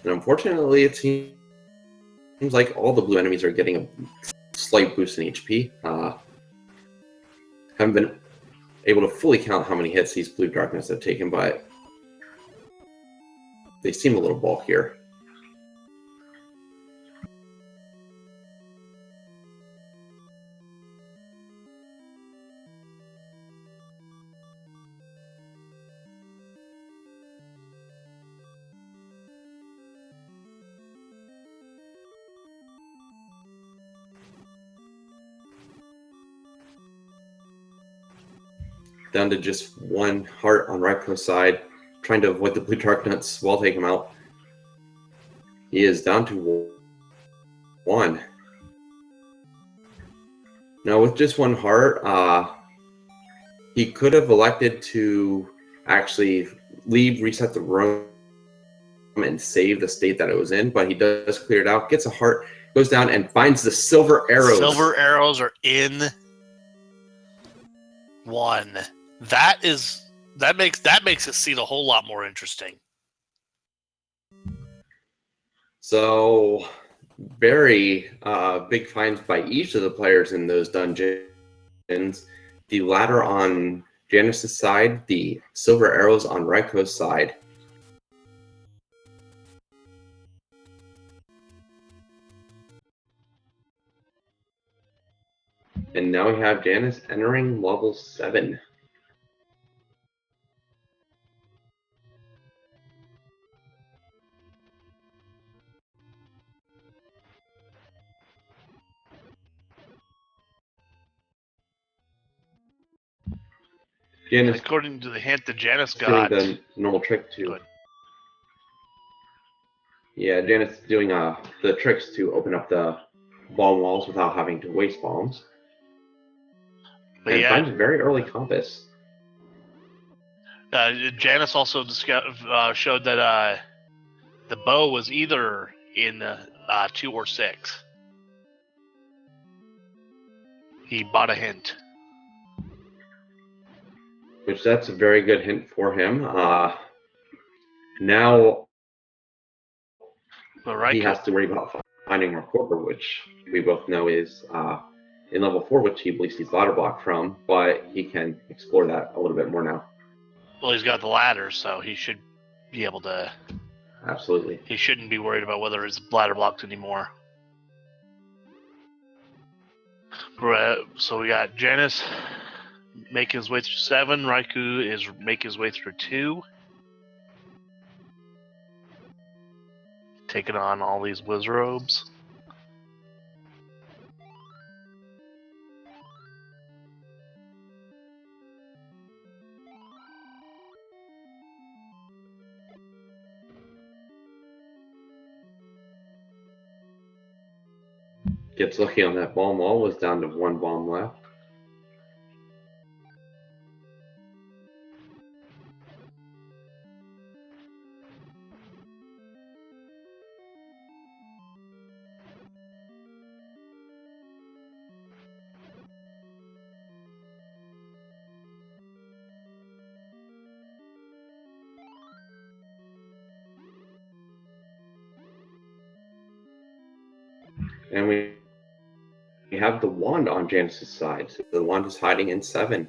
S2: And unfortunately, it seems like all the blue enemies are getting slight boost in HP. Haven't been able to fully count how many hits these Blue Darkness have taken, but they seem a little bulkier. Down to just 1 heart on Raikou's side, trying to avoid the Blue Darknuts while taking him out. He is down to 1. Now with just 1 heart, he could have elected to actually leave, reset the room, and save the state that it was in, but he does clear it out, gets a heart, goes down and finds the silver arrows.
S1: Silver arrows are in 1. That makes it seem a whole lot more interesting.
S2: So very big finds by each of the players in those dungeons. The ladder on Janus's side, the silver arrows on Raikou's side. And now we have Janus entering level 7. Janus,
S1: according to the hint that Janus
S2: doing
S1: got,
S2: the normal trick too.
S1: Good.
S2: Yeah, Janus doing the tricks to open up the bomb walls without having to waste bombs.
S1: But
S2: and
S1: yeah,
S2: finds a very early compass.
S1: Janus also showed that the bow was either in 2 or 6. He bought a hint.
S2: Which that's a very good hint for him. Now he has to worry about finding Recorder, which we both know is in level 4, which he believes he's ladder blocked from, but he can explore that a little bit more now.
S1: Well, he's got the ladder, so he should be able to.
S2: Absolutely.
S1: He shouldn't be worried about whether his ladder blocked anymore. So we got Janus making his way through 7. Raikou is making his way through 2. Taking on all these Wizrobes.
S2: Gets lucky on that bomb wall, was down to 1 bomb left. And we have the wand on Janus's side. So the wand is hiding in 7.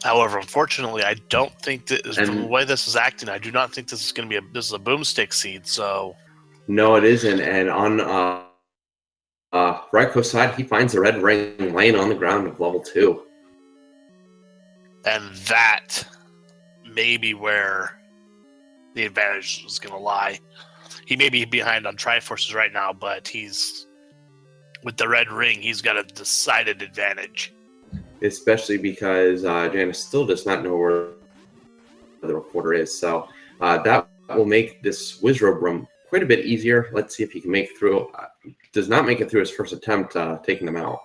S1: However, unfortunately, I don't think that from the way this is acting, I do not think this is going to be this is a boomstick seed. So
S2: no, it isn't. And on Raikou's side, he finds the red ring laying on the ground of level 2.
S1: And that may be where the advantage is going to lie. He may be behind on Triforces right now, but he's with the red ring. He's got a decided advantage.
S2: Especially because Janus still does not know where the Recorder is. So that will make this Wizrobe room quite a bit easier. Let's see if he can make it through. Does not make it through his first attempt taking them out.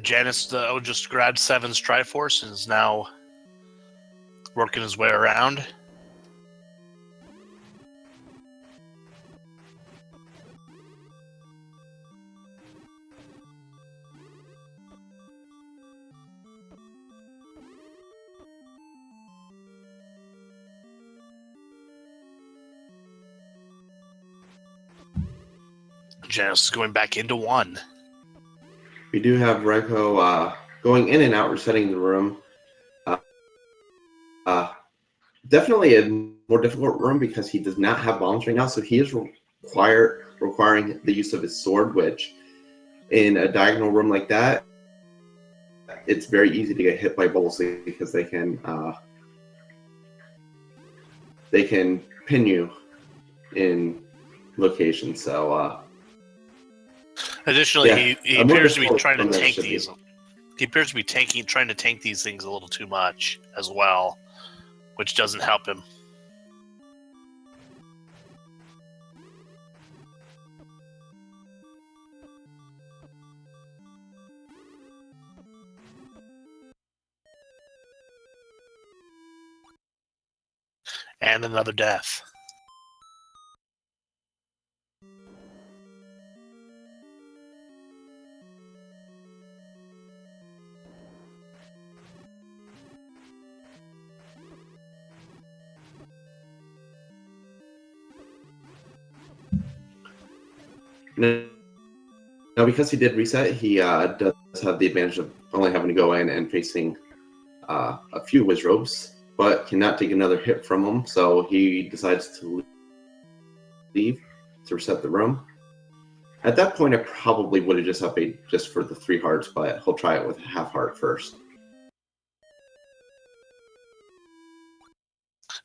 S1: Janus just grabbed 7's Triforce and is now working his way around. Janus is going back into 1.
S2: We do have Raikou going in and out, resetting the room. Definitely a more difficult room because he does not have bombs right now, so he is requiring the use of his sword, which in a diagonal room like that, it's very easy to get hit by bubbles because they can pin you in locations. So
S1: additionally,
S2: yeah,
S1: he appears to be trying to
S2: room than it
S1: tank
S2: should be.
S1: these. He appears to be trying to tank these things a little too much as well, which doesn't help him. And another death.
S2: Now, because he did reset, he does have the advantage of only having to go in and facing a few Wizrobes, but cannot take another hit from them, so he decides to leave to reset the room. At that point, I probably would have just updated just for the 3 hearts, but he'll try it with a half heart first.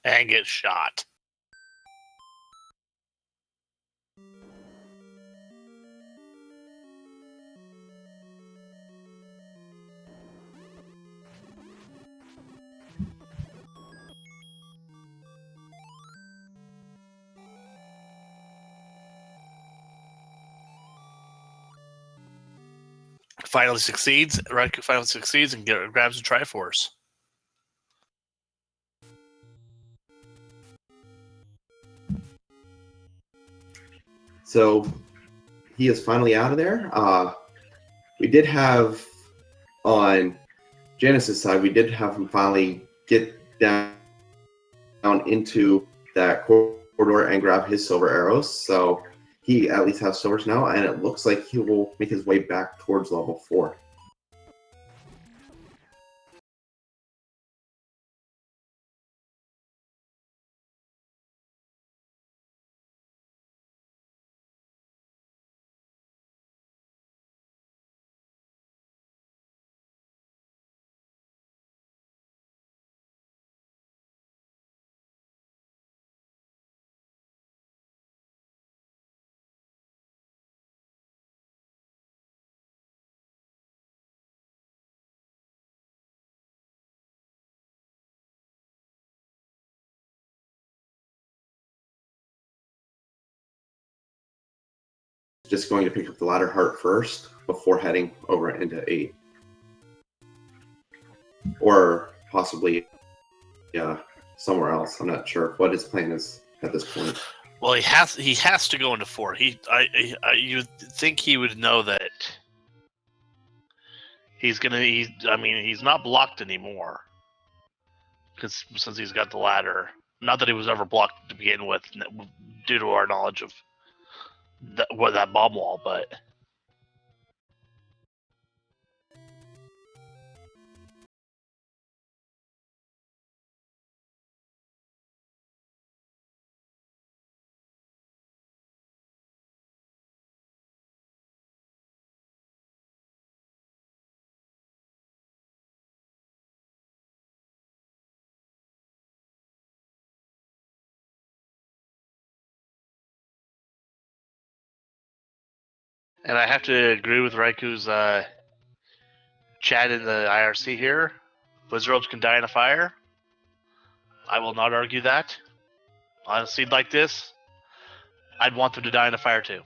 S1: And get shot. Finally succeeds. Raikou finally succeeds and grabs the Triforce.
S2: So he is finally out of there. We did have on Janus's side, we did have him finally get down into that corridor and grab his silver arrows. So he at least has silvers now, and it looks like he will make his way back towards level 4. Just going to pick up the ladder heart first before heading over into 8. Or possibly somewhere else. I'm not sure what his plan is at this point.
S1: Well, he has to go into 4. You think he would know that he's not blocked anymore because since he's got the ladder. Not that he was ever blocked to begin with, due to our knowledge of that bomb wall, but. And I have to agree with Raikou's chat in the IRC here. Wizards can die in a fire. I will not argue that. On a seed like this, I'd want them to die in a fire too.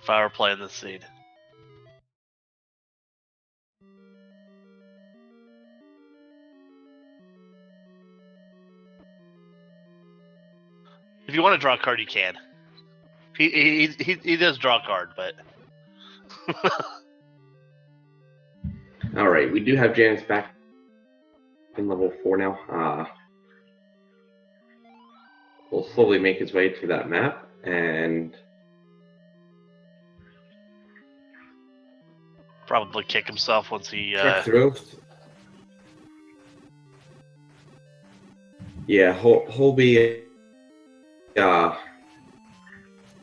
S1: If I were playing this seed. If you want to draw a card, you can. He does draw a card, but.
S2: All right, we do have Janus back in level 4 now. Will slowly make his way to that map. and
S1: Probably kick himself once he.
S2: check through. Yeah, he'll be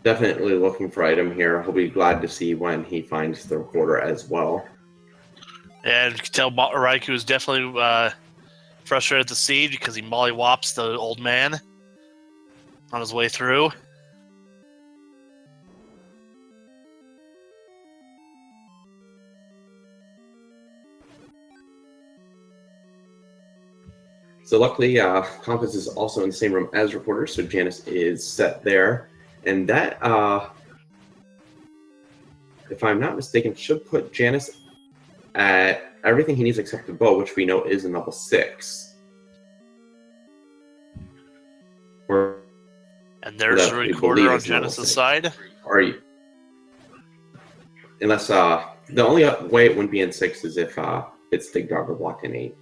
S2: definitely looking for item here. He'll be glad to see when he finds the recorder as well.
S1: And you can tell Raikou is definitely frustrated at the siege because he mollywops the old man on his way through.
S2: So luckily, Compass is also in the same room as reporter, so Janus is set there. And that, if I'm not mistaken, should put Janus at everything he needs except the bow, which we know is in level 6.
S1: And there's a recorder on Janus's side.
S2: Are you? Unless the only way it wouldn't be in 6 is if it's Dig Dog or blocked in 8.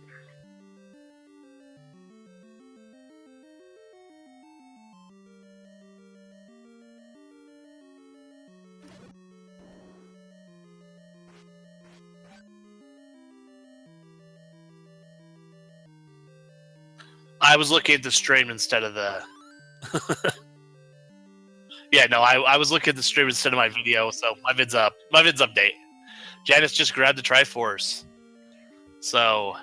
S1: I was looking at the stream instead of the. Yeah, no, I was looking at the stream instead of my video, so my vid's up. My vid's update. Janus just grabbed the Triforce. So.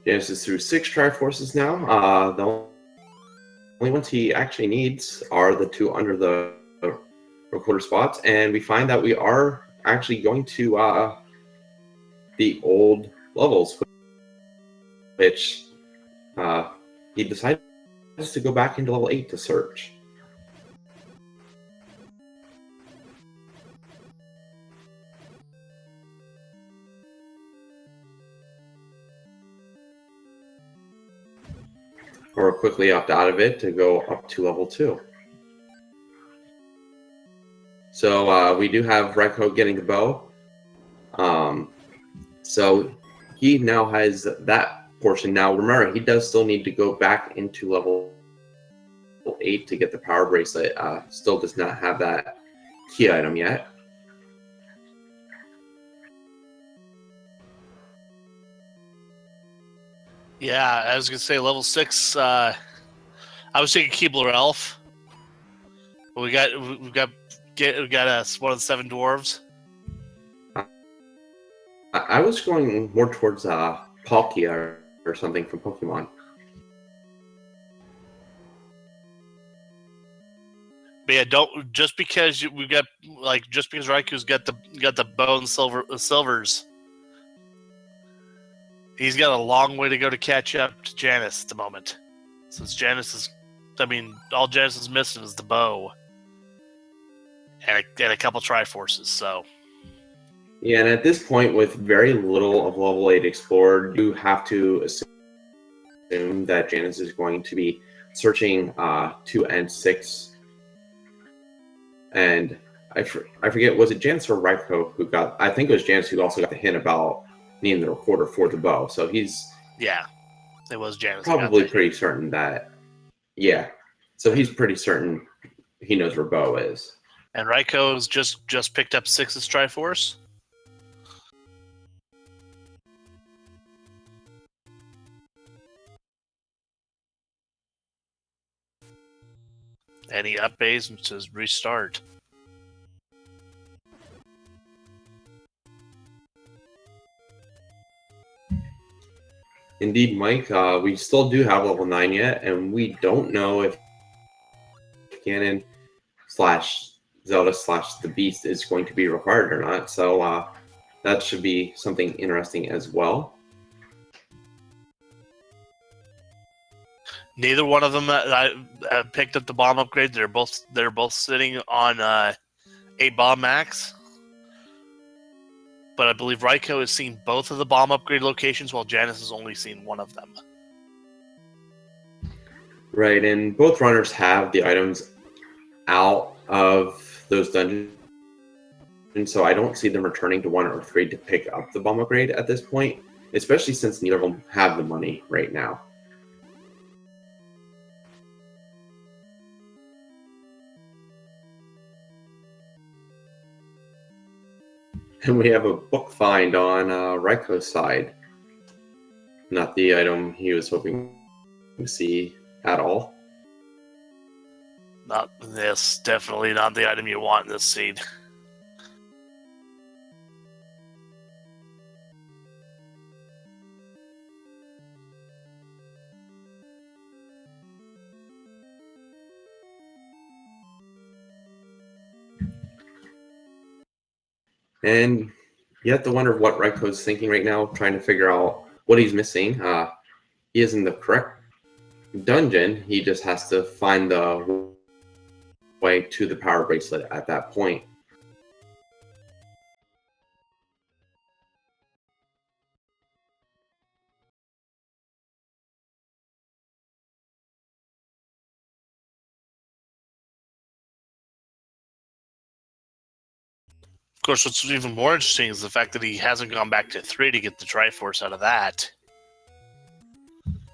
S2: Janus is through 6 Triforces now. The only ones he actually needs are the 2 under the recorder spots, and we find that we are actually going to the old levels, which he decided to go back into level 8 to search. Or quickly opt out of it to go up to level 2. So we do have Raikou getting the bow. So he now has that portion. Now remember, he does still need to go back into level 8 to get the power bracelet. Still does not have that key item yet.
S1: Yeah, I was gonna say level 6. I was thinking Keebler Elf. But we got one of the 7 dwarves.
S2: I was going more towards Palkia or something from Pokemon.
S1: But yeah, don't just because just because Raikou's got the bow and silvers. He's got a long way to go to catch up to Janus at the moment. Since all Janus is missing is the bow. And a couple Triforces, so.
S2: Yeah, and at this point, with very little of level 8 explored, you have to assume that Janus is going to be searching 2 and 6. And I forget, was it Janus or Raikou who got, I think it was Janus who also got the hint about needing the recorder for the bow. So he's
S1: it was Janus.
S2: Probably pretty certain that, so he's pretty certain he knows where bow is.
S1: And Raikou's just picked up 6's Triforce. And he upbays and says restart.
S2: Indeed, Mike. We still do have level 9 yet, and we don't know if Ganon / Zelda / the Beast is going to be required or not. So that should be something interesting as well.
S1: Neither one of them picked up the bomb upgrade. They're both sitting on 8 bomb max. But I believe Raikou has seen both of the bomb upgrade locations, while Janus has only seen one of them.
S2: Right, and both runners have the items out of those dungeons, and so I don't see them returning to 1 or 3 to pick up the bomb upgrade at this point, especially since neither of them have the money right now. And we have a book find on Raikou's side. Not the item he was hoping to see at all.
S1: Not this. Definitely not the item you want in this seed.
S2: And you have to wonder what Raikou's thinking right now, trying to figure out what he's missing. He is in the correct dungeon. He just has to find the way to the power bracelet at that point.
S1: Of course, what's even more interesting is the fact that he hasn't gone back to 3 to get the Triforce out of that.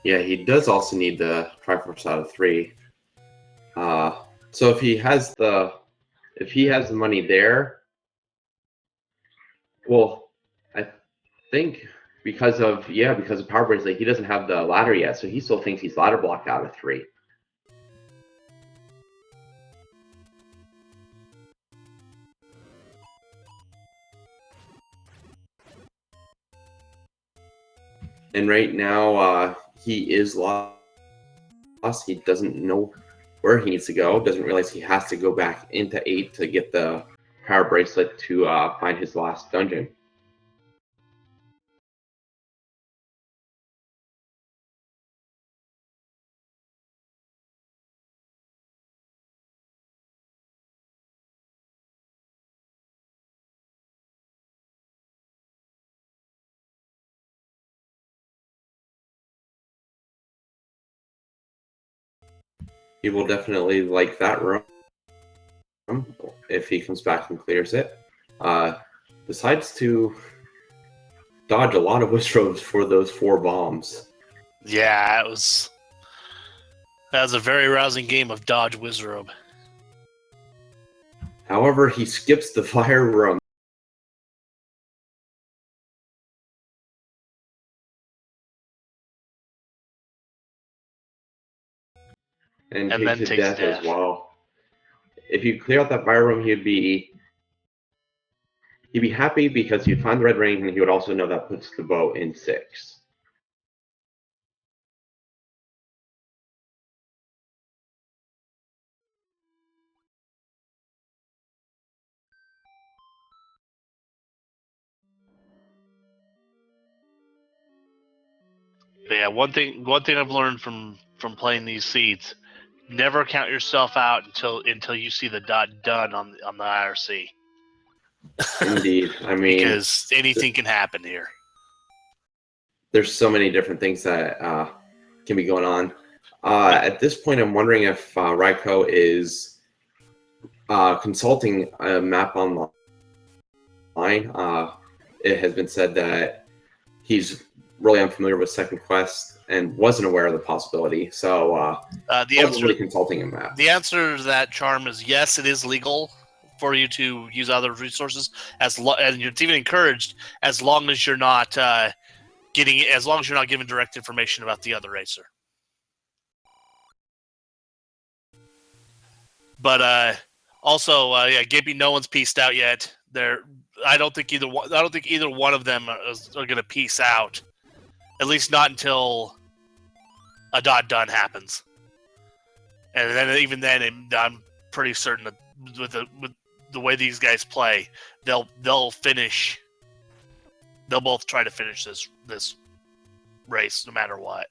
S2: Yeah, he does also need the Triforce out of 3. So if he has the money there, well, I think because of Power Bracelet, he doesn't have the ladder yet, so he still thinks he's ladder blocked out of 3. And right now, he is lost. He doesn't know where he needs to go. Doesn't realize he has to go back into 8 to get the power bracelet to find his last dungeon. He will definitely like that room if he comes back and clears it. Decides to dodge a lot of wizards for those 4 bombs.
S1: Yeah, that was a very rousing game of dodge Wizrobe.
S2: However, he skips the fire room. And takes
S1: then
S2: a
S1: takes
S2: death
S1: death.
S2: as well. If you clear out that fire room, he'd be happy because he'd find the red ring, and he would also know that puts the bow in 6.
S1: But yeah, one thing I've learned from playing these seeds: never count yourself out until you see the dot done on the IRC.
S2: Indeed. I mean,
S1: because anything can happen here.
S2: There's so many different things that can be going on. At this point, I'm wondering if Raikou is consulting a map online. It has been said that he's really unfamiliar with Second Quest and wasn't aware of the possibility. So
S1: the answer
S2: consulting a map.
S1: The answer to that, Charm, is yes. It is legal for you to use other resources and it's even encouraged as long as you're not giving direct information about the other racer. But also, Gimpy, no one's pieced out yet. I don't think either one of them are going to piece out. At least not until a dot done happens. And then even then, I'm pretty certain that with the way these guys play, they'll finish. They'll both try to finish this race no matter what.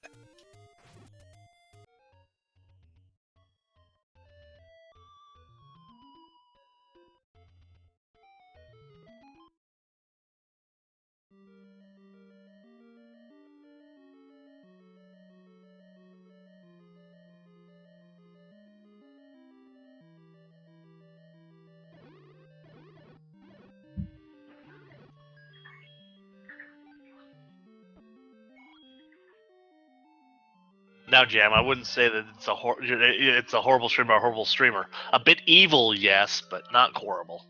S1: Now, Jam, I wouldn't say that it's a horrible streamer. A bit evil, yes, but not horrible.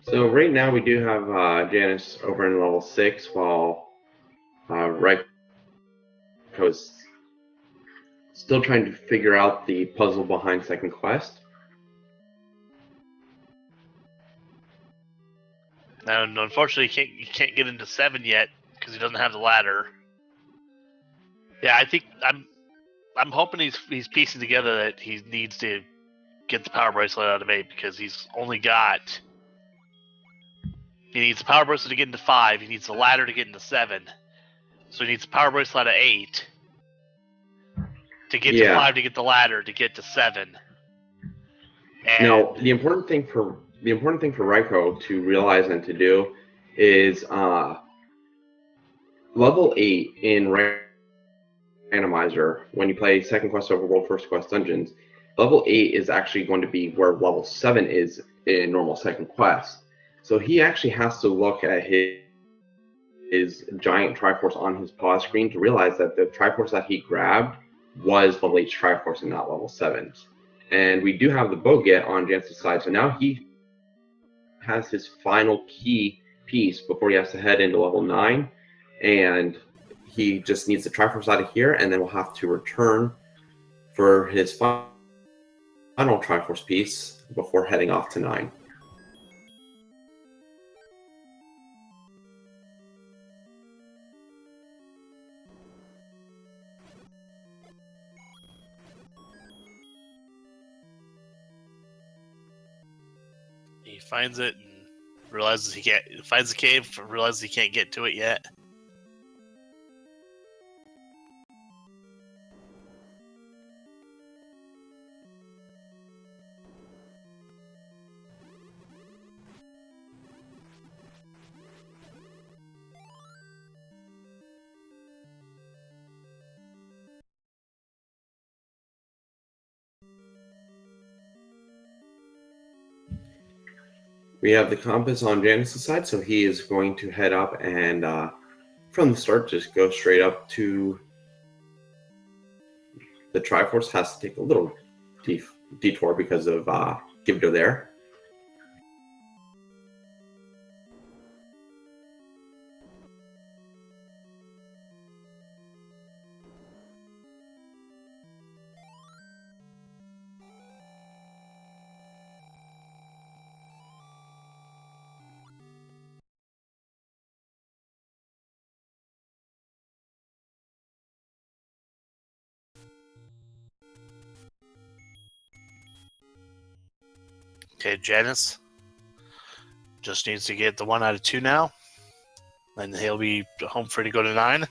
S2: So right now we do have Janus over in level 6, while Raiko is still trying to figure out the puzzle behind Second Quest.
S1: And unfortunately, he can't get into 7 yet because he doesn't have the ladder. Yeah, I think I'm hoping he's piecing together that he needs to get the power bracelet out of 8 because he needs the power bracelet to get into 5. He needs the ladder to get into 7. So he needs the power bracelet out of 8 to get to 5 to get the ladder to get to 7. And
S2: now the important thing for Raiko to realize and to do is level 8 in Randomizer, when you play Second Quest Overworld, First Quest Dungeons, level 8 is actually going to be where level 7 is in normal Second Quest. So he actually has to look at his giant Triforce on his pause screen to realize that the Triforce that he grabbed was level 8 Triforce and not level 7. And we do have the Boget on Janus's side, so now he has his final key piece before he has to head into level 9, and he just needs the Triforce out of here, and then we'll have to return for his final Triforce piece before heading off to 9.
S1: he finds it and realizes he can't. Finds the cave, realizes he can't get to it yet.
S2: We have the compass on Janus's side, so he is going to head up and from the start just go straight up to the Triforce. Has to take a little detour because of Gibdo there.
S1: Okay, Janus just needs to get the 1 out of 2 now, and he'll be home free to go to 9.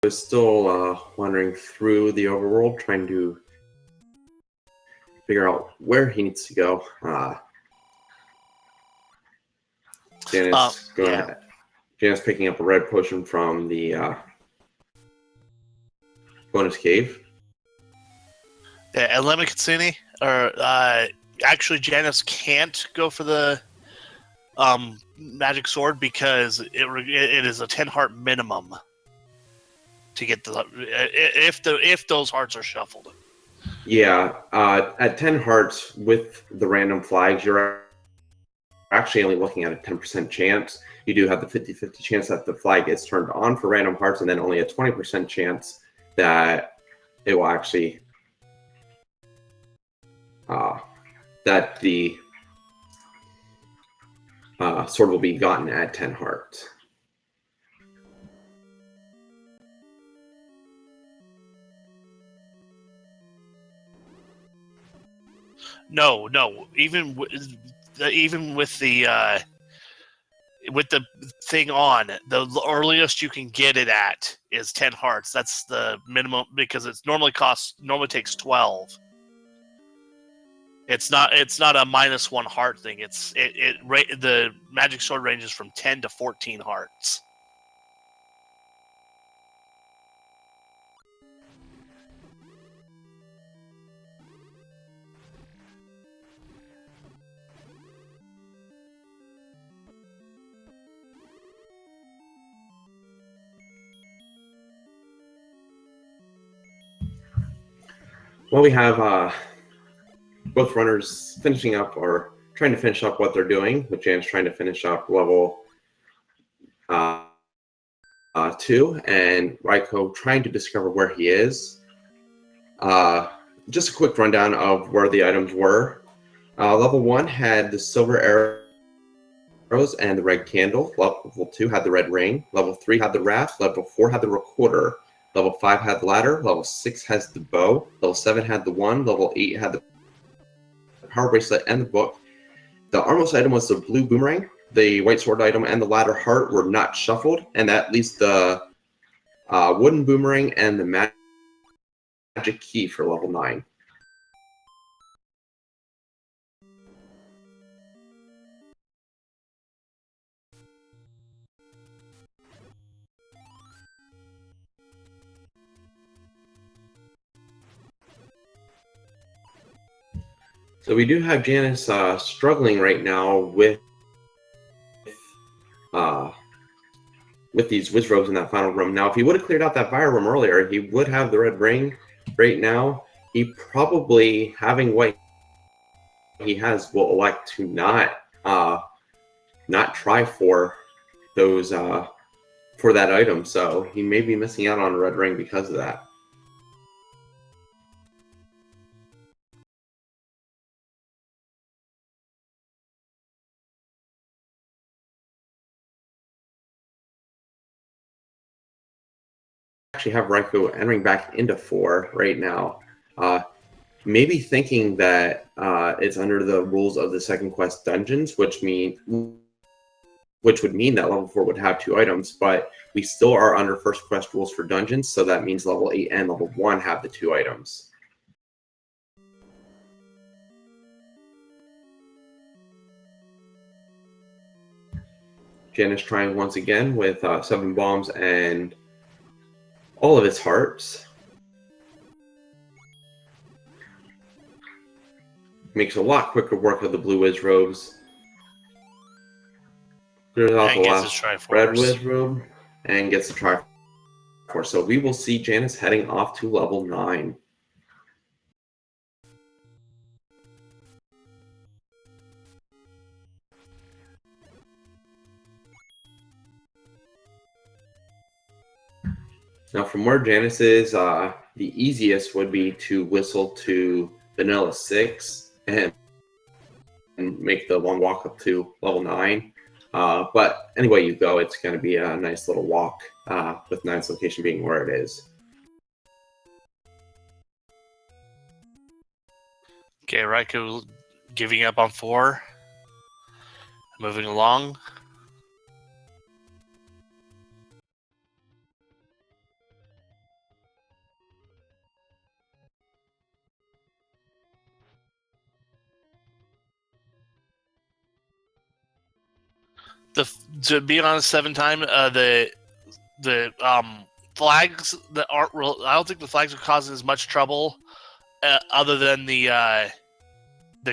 S2: Is still wandering through the overworld, trying to figure out where he needs to go. Janus Janus picking up a red potion from the bonus cave.
S1: Yeah, and Lemikatsuni, or actually Janus can't go for the magic sword because it is a 10 heart minimum to get the if those hearts are shuffled.
S2: Yeah, at 10 hearts with the random flags, you're actually only looking at a 10% chance. You do have the 50-50 chance that the flag gets turned on for random hearts, and then only a 20% chance that it will actually that the sword will be gotten at 10 hearts.
S1: No. Even with the with the thing on, the earliest you can get it at is 10 hearts. That's the minimum because it normally takes 12. It's not a -1 heart thing. The magic sword ranges from 10 to 14 hearts.
S2: Well, we have both runners finishing up or trying to finish up what they're doing, with Janus trying to finish up level 2, and Raikou trying to discover where he is. Just a quick rundown of where the items were. Level 1 had the silver arrows and the red candle. Level 2 had the red ring. Level 3 had the raft. Level 4 had the recorder. Level 5 had the ladder. Level 6 has the bow. Level 7 had the wand. Level 8 had the power bracelet and the book. The armless item was the blue boomerang. The white sword item and the ladder heart were not shuffled, and that leaves the wooden boomerang and the magic key for level 9. So we do have Janus struggling right now with these Wizrobes in that final room. Now, if he would have cleared out that fire room earlier, he would have the red ring. Right now, he probably, having what he has, will elect to not try for those for that item. So he may be missing out on a red ring because of that. Actually have Raikou entering back into 4 right now. Maybe thinking that it's under the rules of the second quest dungeons, which would mean that level 4 would have 2 items, but we still are under first quest rules for dungeons, so that means level 8 and level 1 have the 2 items. Janus trying once again with 7 bombs and all of his hearts. Makes a lot quicker work of the blue Wizrobes. Clears off the last red Wizrobe and gets the Triforce. So we will see Janus heading off to level 9. Now, from where Janus is, the easiest would be to whistle to Vanilla 6 and make the long walk up to level 9. But anyway you go, it's going to be a nice little walk, with 9's location being where it is.
S1: Okay, Raikou giving up on 4. Moving along. To be honest, 7 time, the flags that aren't real. I don't think the flags are causing as much trouble, other than the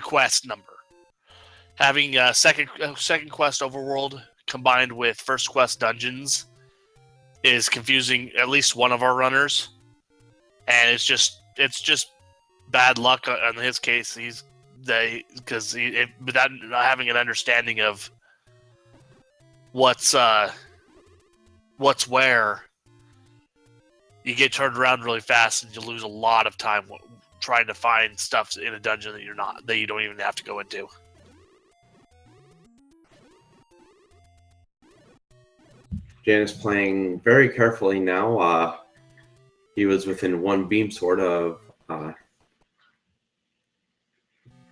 S1: quest number. Having second quest overworld combined with first quest dungeons is confusing at least one of our runners, and it's just bad luck in his case. Because without having an understanding of what's where, you get turned around really fast and you lose a lot of time trying to find stuff in a dungeon that you don't even have to go into.
S2: Janus playing very carefully now. He was within 1 beam sword of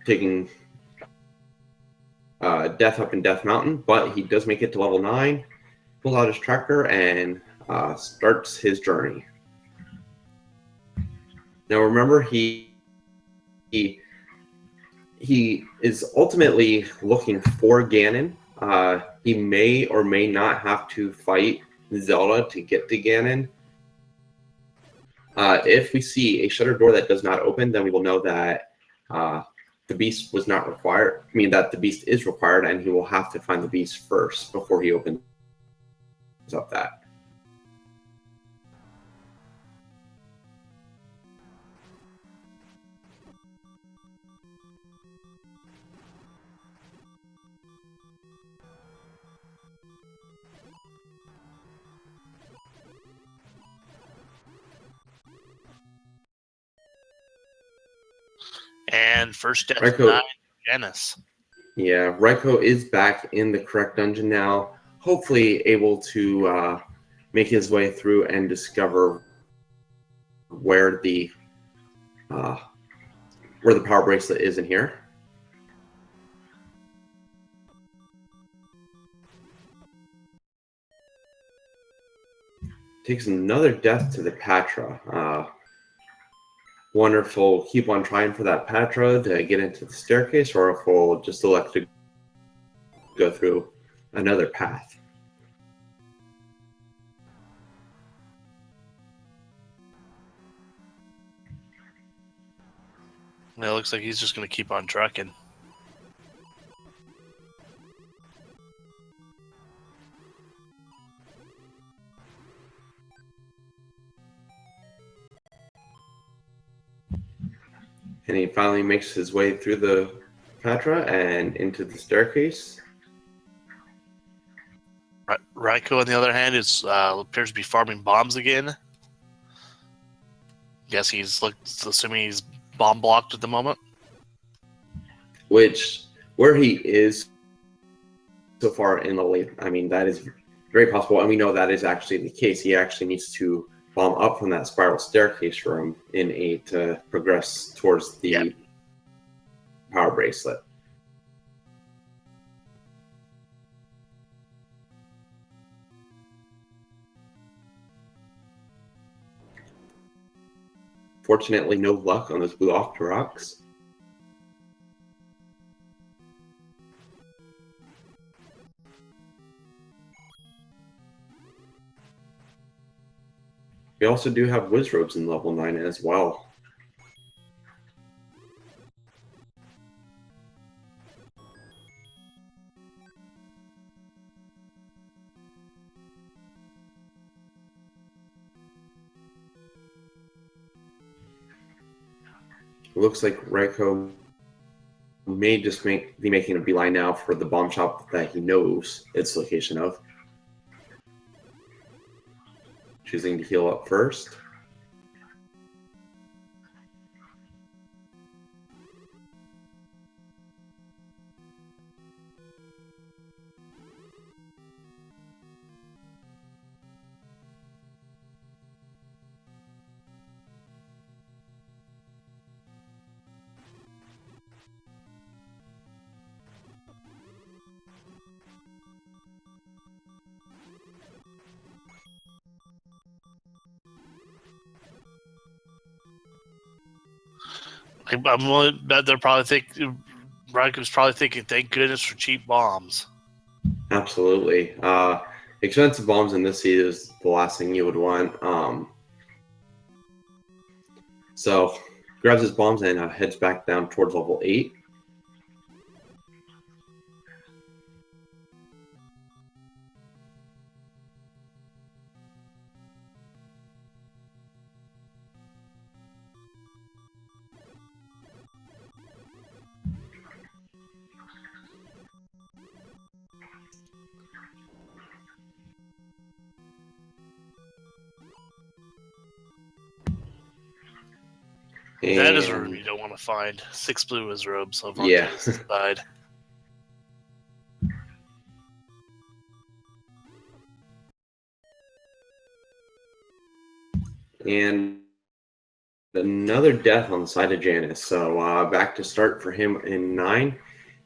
S2: taking death up in Death Mountain, but he does make it to level 9, pulls out his tractor, and starts his journey. Now remember, he is ultimately looking for Ganon. He may or may not have to fight Zelda to get to Ganon. If we see a shutter door that does not open, then we will know that the beast was not required. I mean, that the beast is required, and he will have to find the beast first before he opens up that.
S1: And first death
S2: Raikou,
S1: 9, Janus.
S2: Yeah, Raikou is back in the correct dungeon now, hopefully able to make his way through and discover where the power bracelet is in here. Takes another death to the Patra. Wonder if we'll keep on trying for that Patra to get into the staircase, or if we'll just elect to go through another path.
S1: It looks like he's just going to keep on trucking.
S2: And he finally makes his way through the Patra and into the staircase.
S1: Raikou, on the other hand, appears to be farming bombs again. Guess he's assuming he's bomb blocked at the moment.
S2: Where he is so far in the late, I mean, that is very possible, and we know that is actually the case. He actually needs to bomb up from that spiral staircase room in 8 to progress towards the power bracelet. Fortunately, no luck on those blue Octoroks. We also do have Wizrobes in level 9 as well. It looks like Raikou may just be making a beeline now for the bomb shop that he knows its location of. Choosing to heal up first.
S1: I'm willing to bet Raikou's probably thinking, thank goodness for cheap bombs.
S2: Absolutely. Expensive bombs in this seed is the last thing you would want. So grabs his bombs and heads back down towards level 8.
S1: That is a room you don't want to find. 6 blue Wizrobes over on
S2: Janus'
S1: side.
S2: And another death on the side of Janus. So back to start for him in 9.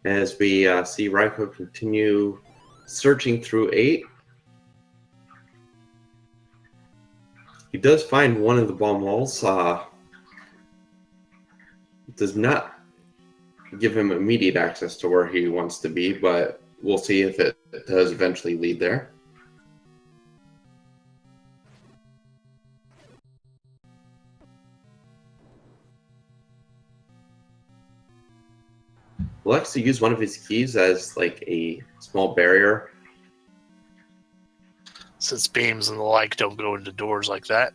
S2: as we see Raikou continue searching through 8. He does find one of the bomb walls. Does not give him immediate access to where he wants to be, but we'll see if it does eventually lead there. He likes to use one of his keys as like a small barrier.
S1: Since beams and the like don't go into doors like that.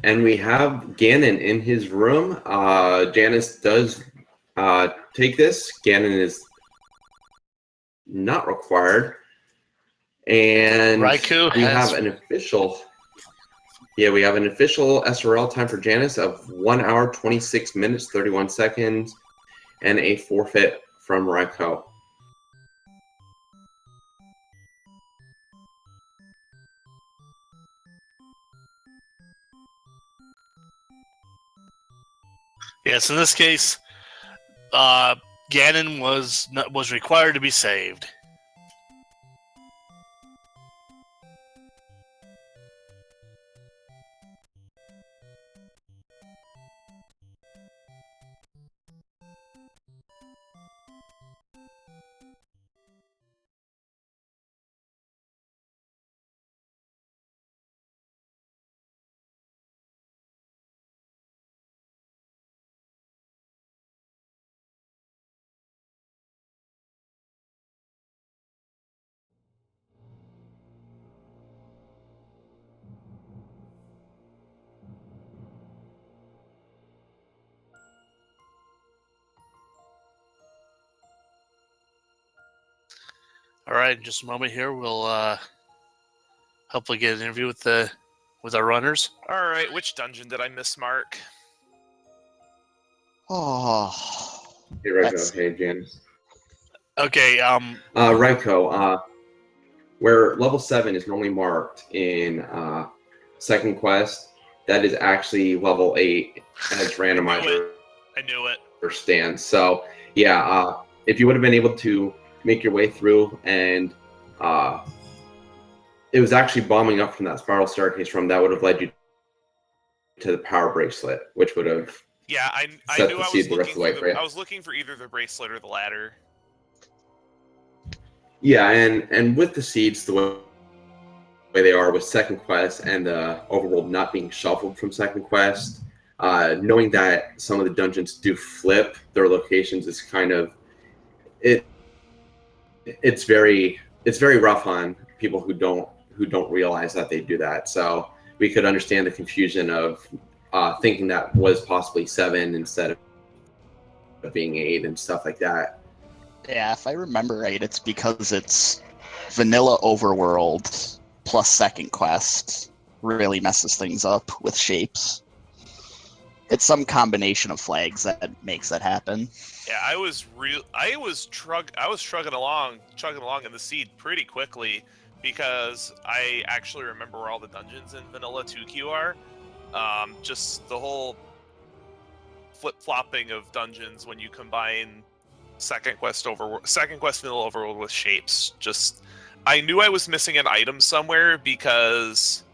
S2: And we have Ganon in his room. Janus does take this. Ganon is not required. And
S1: Raikou
S2: we
S1: has...
S2: have an official... Yeah, we have an official SRL time for Janus of 1 hour, 26 minutes, 31 seconds, and a forfeit from Raikou.
S1: Yes, in this case, Ganon was required to be saved. All right, in just a moment here, we'll hopefully get an interview with our runners.
S3: All right, which dungeon did I miss, Mark?
S4: Oh,
S2: Hey, Raikou. Hey, Janus.
S1: Okay.
S2: Raikou, where level 7 is normally marked in second quest, that is actually level 8 as randomizer.
S1: I knew it.
S2: Stands. So yeah, if you would have been able to make your way through, and it was actually bombing up from that spiral staircase room, that would have led you to the power bracelet, which would have
S3: I
S2: set
S3: knew
S2: the
S3: I
S2: seed
S3: was
S2: the rest of the way
S3: looking
S2: for you.
S3: I was looking for either the bracelet or the ladder.
S2: Yeah, and with the seeds, the way they are with second quest and the overworld not being shuffled from second quest, knowing that some of the dungeons do flip their locations is kind of it's very rough on people who don't realize that they do that. So we could understand the confusion of thinking that was possibly 7 instead of being 8 and stuff like that.
S4: yeah, if I remember right, it's because it's vanilla overworld plus second quest really messes things up with shapes. It's some combination of flags that makes that happen.
S3: Yeah, I was chugging along in the seed pretty quickly because I actually remember where all the dungeons in Vanilla 2Q are. Just the whole flip-flopping of dungeons when you combine second quest vanilla overworld with shapes. Just I knew I was missing an item somewhere because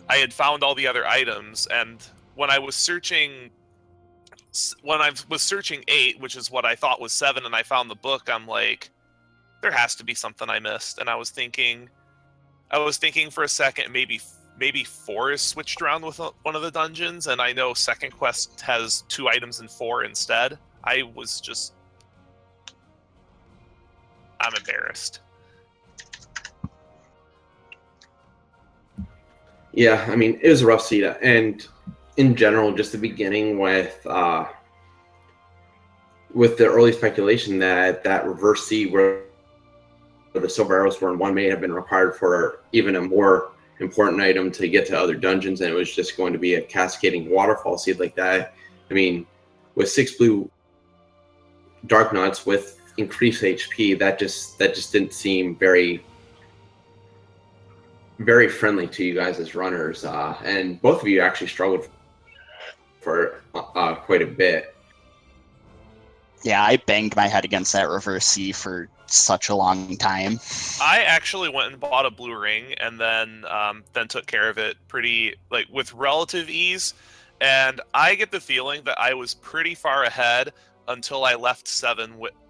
S3: I had found all the other items, and when I was searching 8, which is what I thought was 7, and I found the book, I'm like, there has to be something I missed. And I was thinking for a second, maybe 4 is switched around with one of the dungeons, and I know second quest has 2 items in 4 instead. I'm embarrassed.
S2: Yeah, I mean, it was a rough seed, and in general, just the beginning with the early speculation that reverse seed where the silver arrows were in one may have been required for even a more important item to get to other dungeons, and it was just going to be a cascading waterfall seed like that. I mean, with 6 blue dark nuts with increased HP, that just didn't seem very friendly to you guys as runners, and both of you actually struggled for quite a bit.
S4: Yeah, I banged my head against that reverse C for such a long time.
S3: I actually went and bought a blue ring and then took care of it pretty with relative ease. And I get the feeling that I was pretty far ahead until I left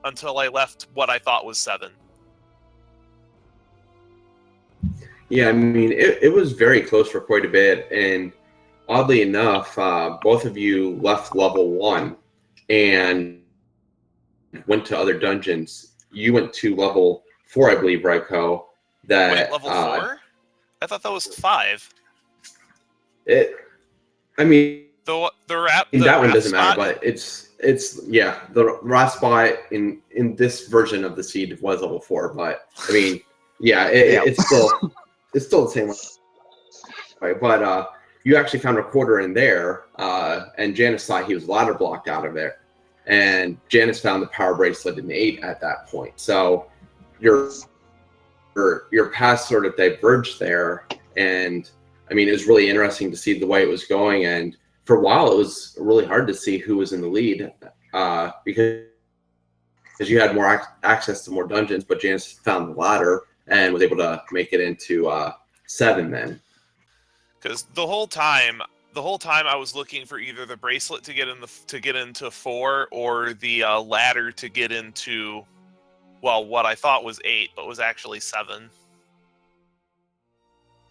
S3: until I left what I thought was 7.
S2: Yeah, I mean, it was very close for quite a bit, and oddly enough, both of you left level 1 and went to other dungeons. You went to level 4, I believe, Raiko.
S3: Wait, level 4? I thought that was 5.
S2: I mean,
S3: that
S2: one doesn't matter, but it's the last spot in this version of the seed was level 4, but I mean, yeah, it's still the same way. But you actually found a quarter in there, and Janus thought he was ladder blocked out of it, and Janus found the power bracelet in 8 at that point. So your paths sort of diverged there, and I mean, it was really interesting to see the way it was going, and for a while, it was really hard to see who was in the lead because you had more access to more dungeons, but Janus found the ladder and was able to make it into 7 then.
S3: Because the whole time I was looking for either the bracelet to get into 4 or the ladder to get into, well, what I thought was 8, but was actually 7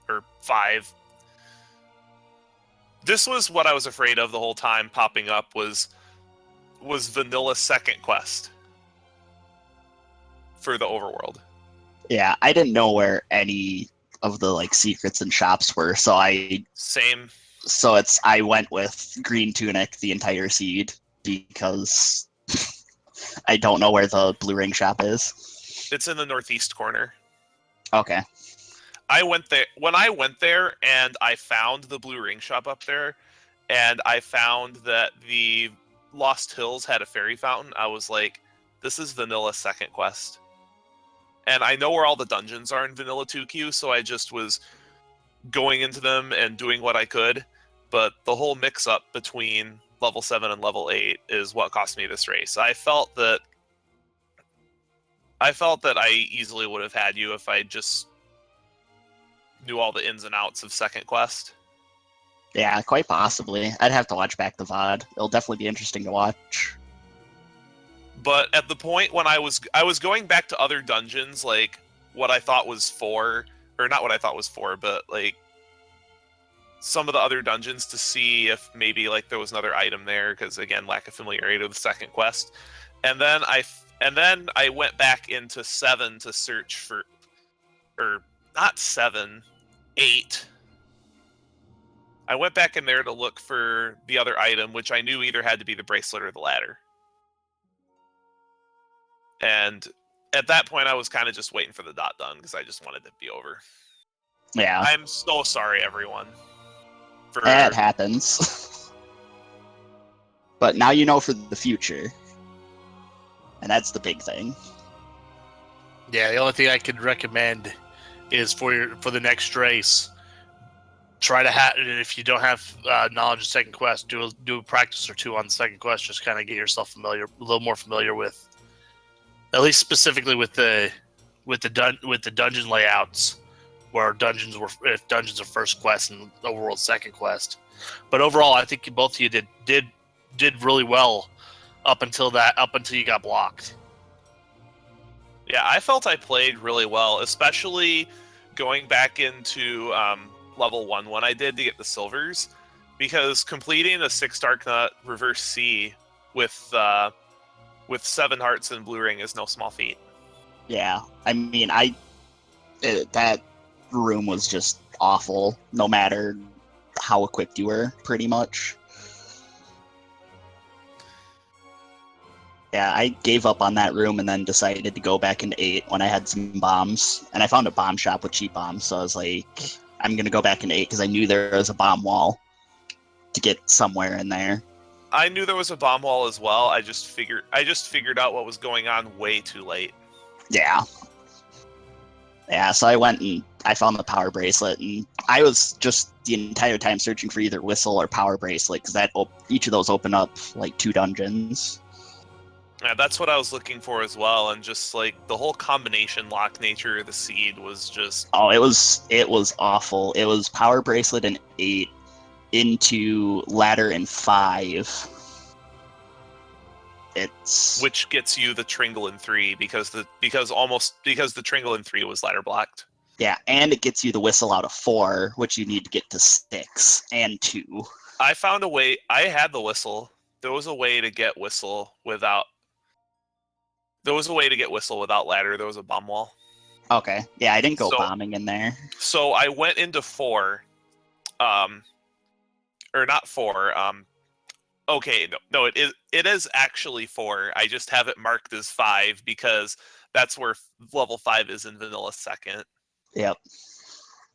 S3: or 5. This was what I was afraid of the whole time popping up was Vanilla's second quest for the overworld.
S4: Yeah, I didn't know where any of the secrets and shops were, so I went with Green Tunic the entire seed because I don't know where the blue ring shop is.
S3: It's in the northeast corner.
S4: Okay.
S3: I went there when I went there, and I found the blue ring shop up there, and I found that the Lost Hills had a fairy fountain. I was like, this is Vanilla's second quest. And I know where all the dungeons are in Vanilla 2Q, so I just was going into them and doing what I could. But the whole mix-up between level 7 and level 8 is what cost me this race. I felt that I easily would have had you if I just knew all the ins and outs of second quest.
S4: Yeah, quite possibly. I'd have to watch back the VOD. It'll definitely be interesting to watch.
S3: But at the point when I was going back to other dungeons, like what I thought was 4, or not what I thought was 4, but like some of the other dungeons to see if maybe there was another item there, because again, lack of familiarity with the second quest. And then I went back into 7 to search for, or not 7, 8. I went back in there to look for the other item, which I knew either had to be the bracelet or the ladder. And at that point, I was kind of just waiting for the dot done because I just wanted it to be over.
S4: Yeah.
S3: I'm so sorry, everyone.
S4: That happens. But now you know for the future. And that's the big thing.
S1: Yeah, the only thing I could recommend is for the next race, try to have, if you don't have knowledge of second quest, do a practice or 2 on the second quest. Just kind of get yourself a little more familiar with, at least specifically with the dungeon layouts, where dungeons are first quest and overworld second quest. But overall, I think both of you did really well up until you got blocked.
S3: Yeah, I felt I played really well, especially going back into level 1 when I did to get the silvers, because completing a 6 Dark Nut reverse C with 7 hearts and blue ring is no small feat.
S4: Yeah, I mean, that room was just awful, no matter how equipped you were, pretty much. Yeah, I gave up on that room and then decided to go back into 8 when I had some bombs. And I found a bomb shop with cheap bombs, so I was like, I'm going to go back into 8 because I knew there was a bomb wall to get somewhere in there.
S3: I knew there was a bomb wall as well. I just figured out what was going on way too late.
S4: Yeah. Yeah, so I went and I found the power bracelet, and I was just the entire time searching for either whistle or power bracelet because each of those open up like 2 dungeons.
S3: Yeah, that's what I was looking for as well, and just like the whole combination lock nature of the seed was just
S4: Oh, it was awful. It was power bracelet and 8 into ladder and 5. It's
S3: which gets you the Tringle in 3 because the Tringle in 3 was ladder blocked.
S4: yeah, and it gets you the whistle out of 4, which you need to get to 6 and 2.
S3: I found a way. I had the whistle. There was a way to get whistle without. There was a way to get whistle without ladder. There was a bomb wall.
S4: Okay, yeah, I didn't go
S3: So-
S4: bombing in there.
S3: So I went into 4, or not 4. Okay, no, it is actually 4. I just have it marked as 5 because that's where level 5 is in vanilla 2nd.
S4: Yep.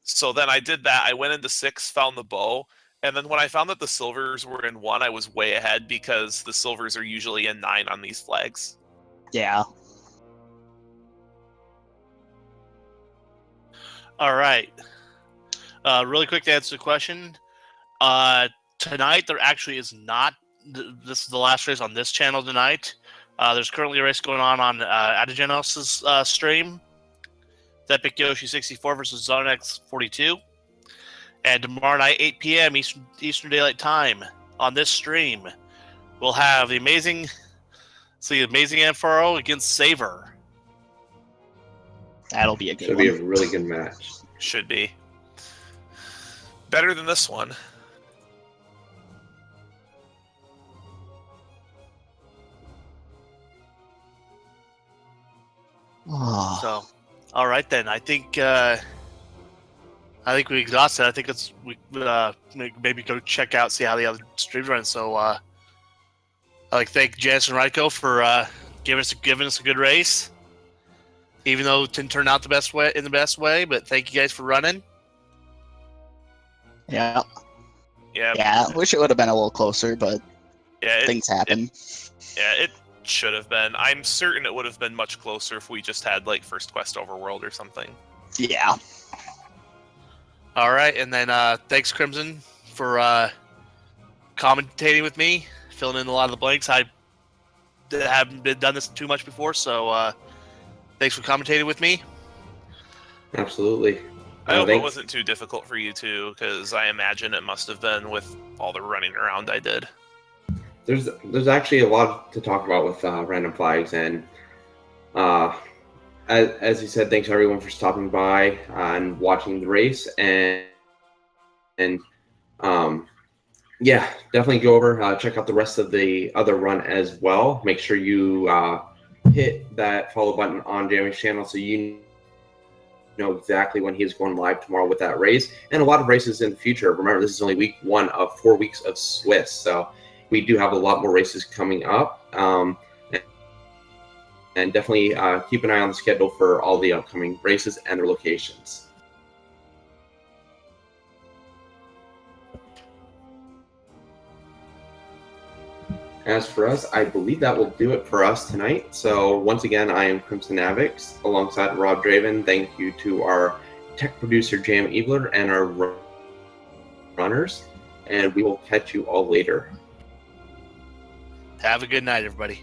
S3: So then I did that. I went into 6, found the bow, and then when I found that the silvers were in 1, I was way ahead because the silvers are usually in 9 on these flags.
S4: Yeah.
S1: All right. Really quick to answer the question. Tonight there actually is not. This is the last race on this channel tonight. There's currently a race going on JanusZeal6's stream. It's Epic Yoshi 64 versus Zonex 42. And tomorrow night, 8 p.m. Eastern Daylight Time, on this stream, we'll have the amazing Ampharo against Saver.
S4: That'll be a good
S2: Should
S4: one.
S2: be a really good match.
S3: Should be. Better than this one.
S4: Oh,
S1: So, all right then. I think we exhausted. I think we maybe go check out, see how the other streams run. So, I'd like to thank Janus and Raiko for giving us a good race, even though it didn't turn out the best way. But thank you guys for running.
S4: yeah.
S3: Yeah.
S4: Yeah, I wish it would have been a little closer, but
S3: Yeah.
S4: things happen.
S3: It should have been. I'm certain it would have been much closer if we just had like First Quest Overworld or something.
S4: Yeah.
S1: All right, and then thanks Crimson for commentating with me, filling in a lot of the blanks. I haven't done this too much before, so thanks for commentating with me.
S2: Absolutely.
S3: I hope it
S2: thanks.
S3: wasn't too difficult for you too, because I imagine it must have been with all the running around I did.
S2: There's actually a lot to talk about with random flags, and as you said, thanks everyone for stopping by and watching the race, and yeah, definitely go over, check out the rest of the other run as well. Make sure you hit that follow button on Jamie's channel so you know exactly when he's going live tomorrow with that race, and a lot of races in the future. Remember, this is only week 1 of 4 weeks of Swiss, so we do have a lot more races coming up, and definitely keep an eye on the schedule for all the upcoming races and their locations. As for us, I believe that will do it for us tonight. So once again, I am Crimson Avix alongside Rob Draven. Thank you to our tech producer JamEvil and our runners, and we will catch you all later.
S1: Have a good night, everybody.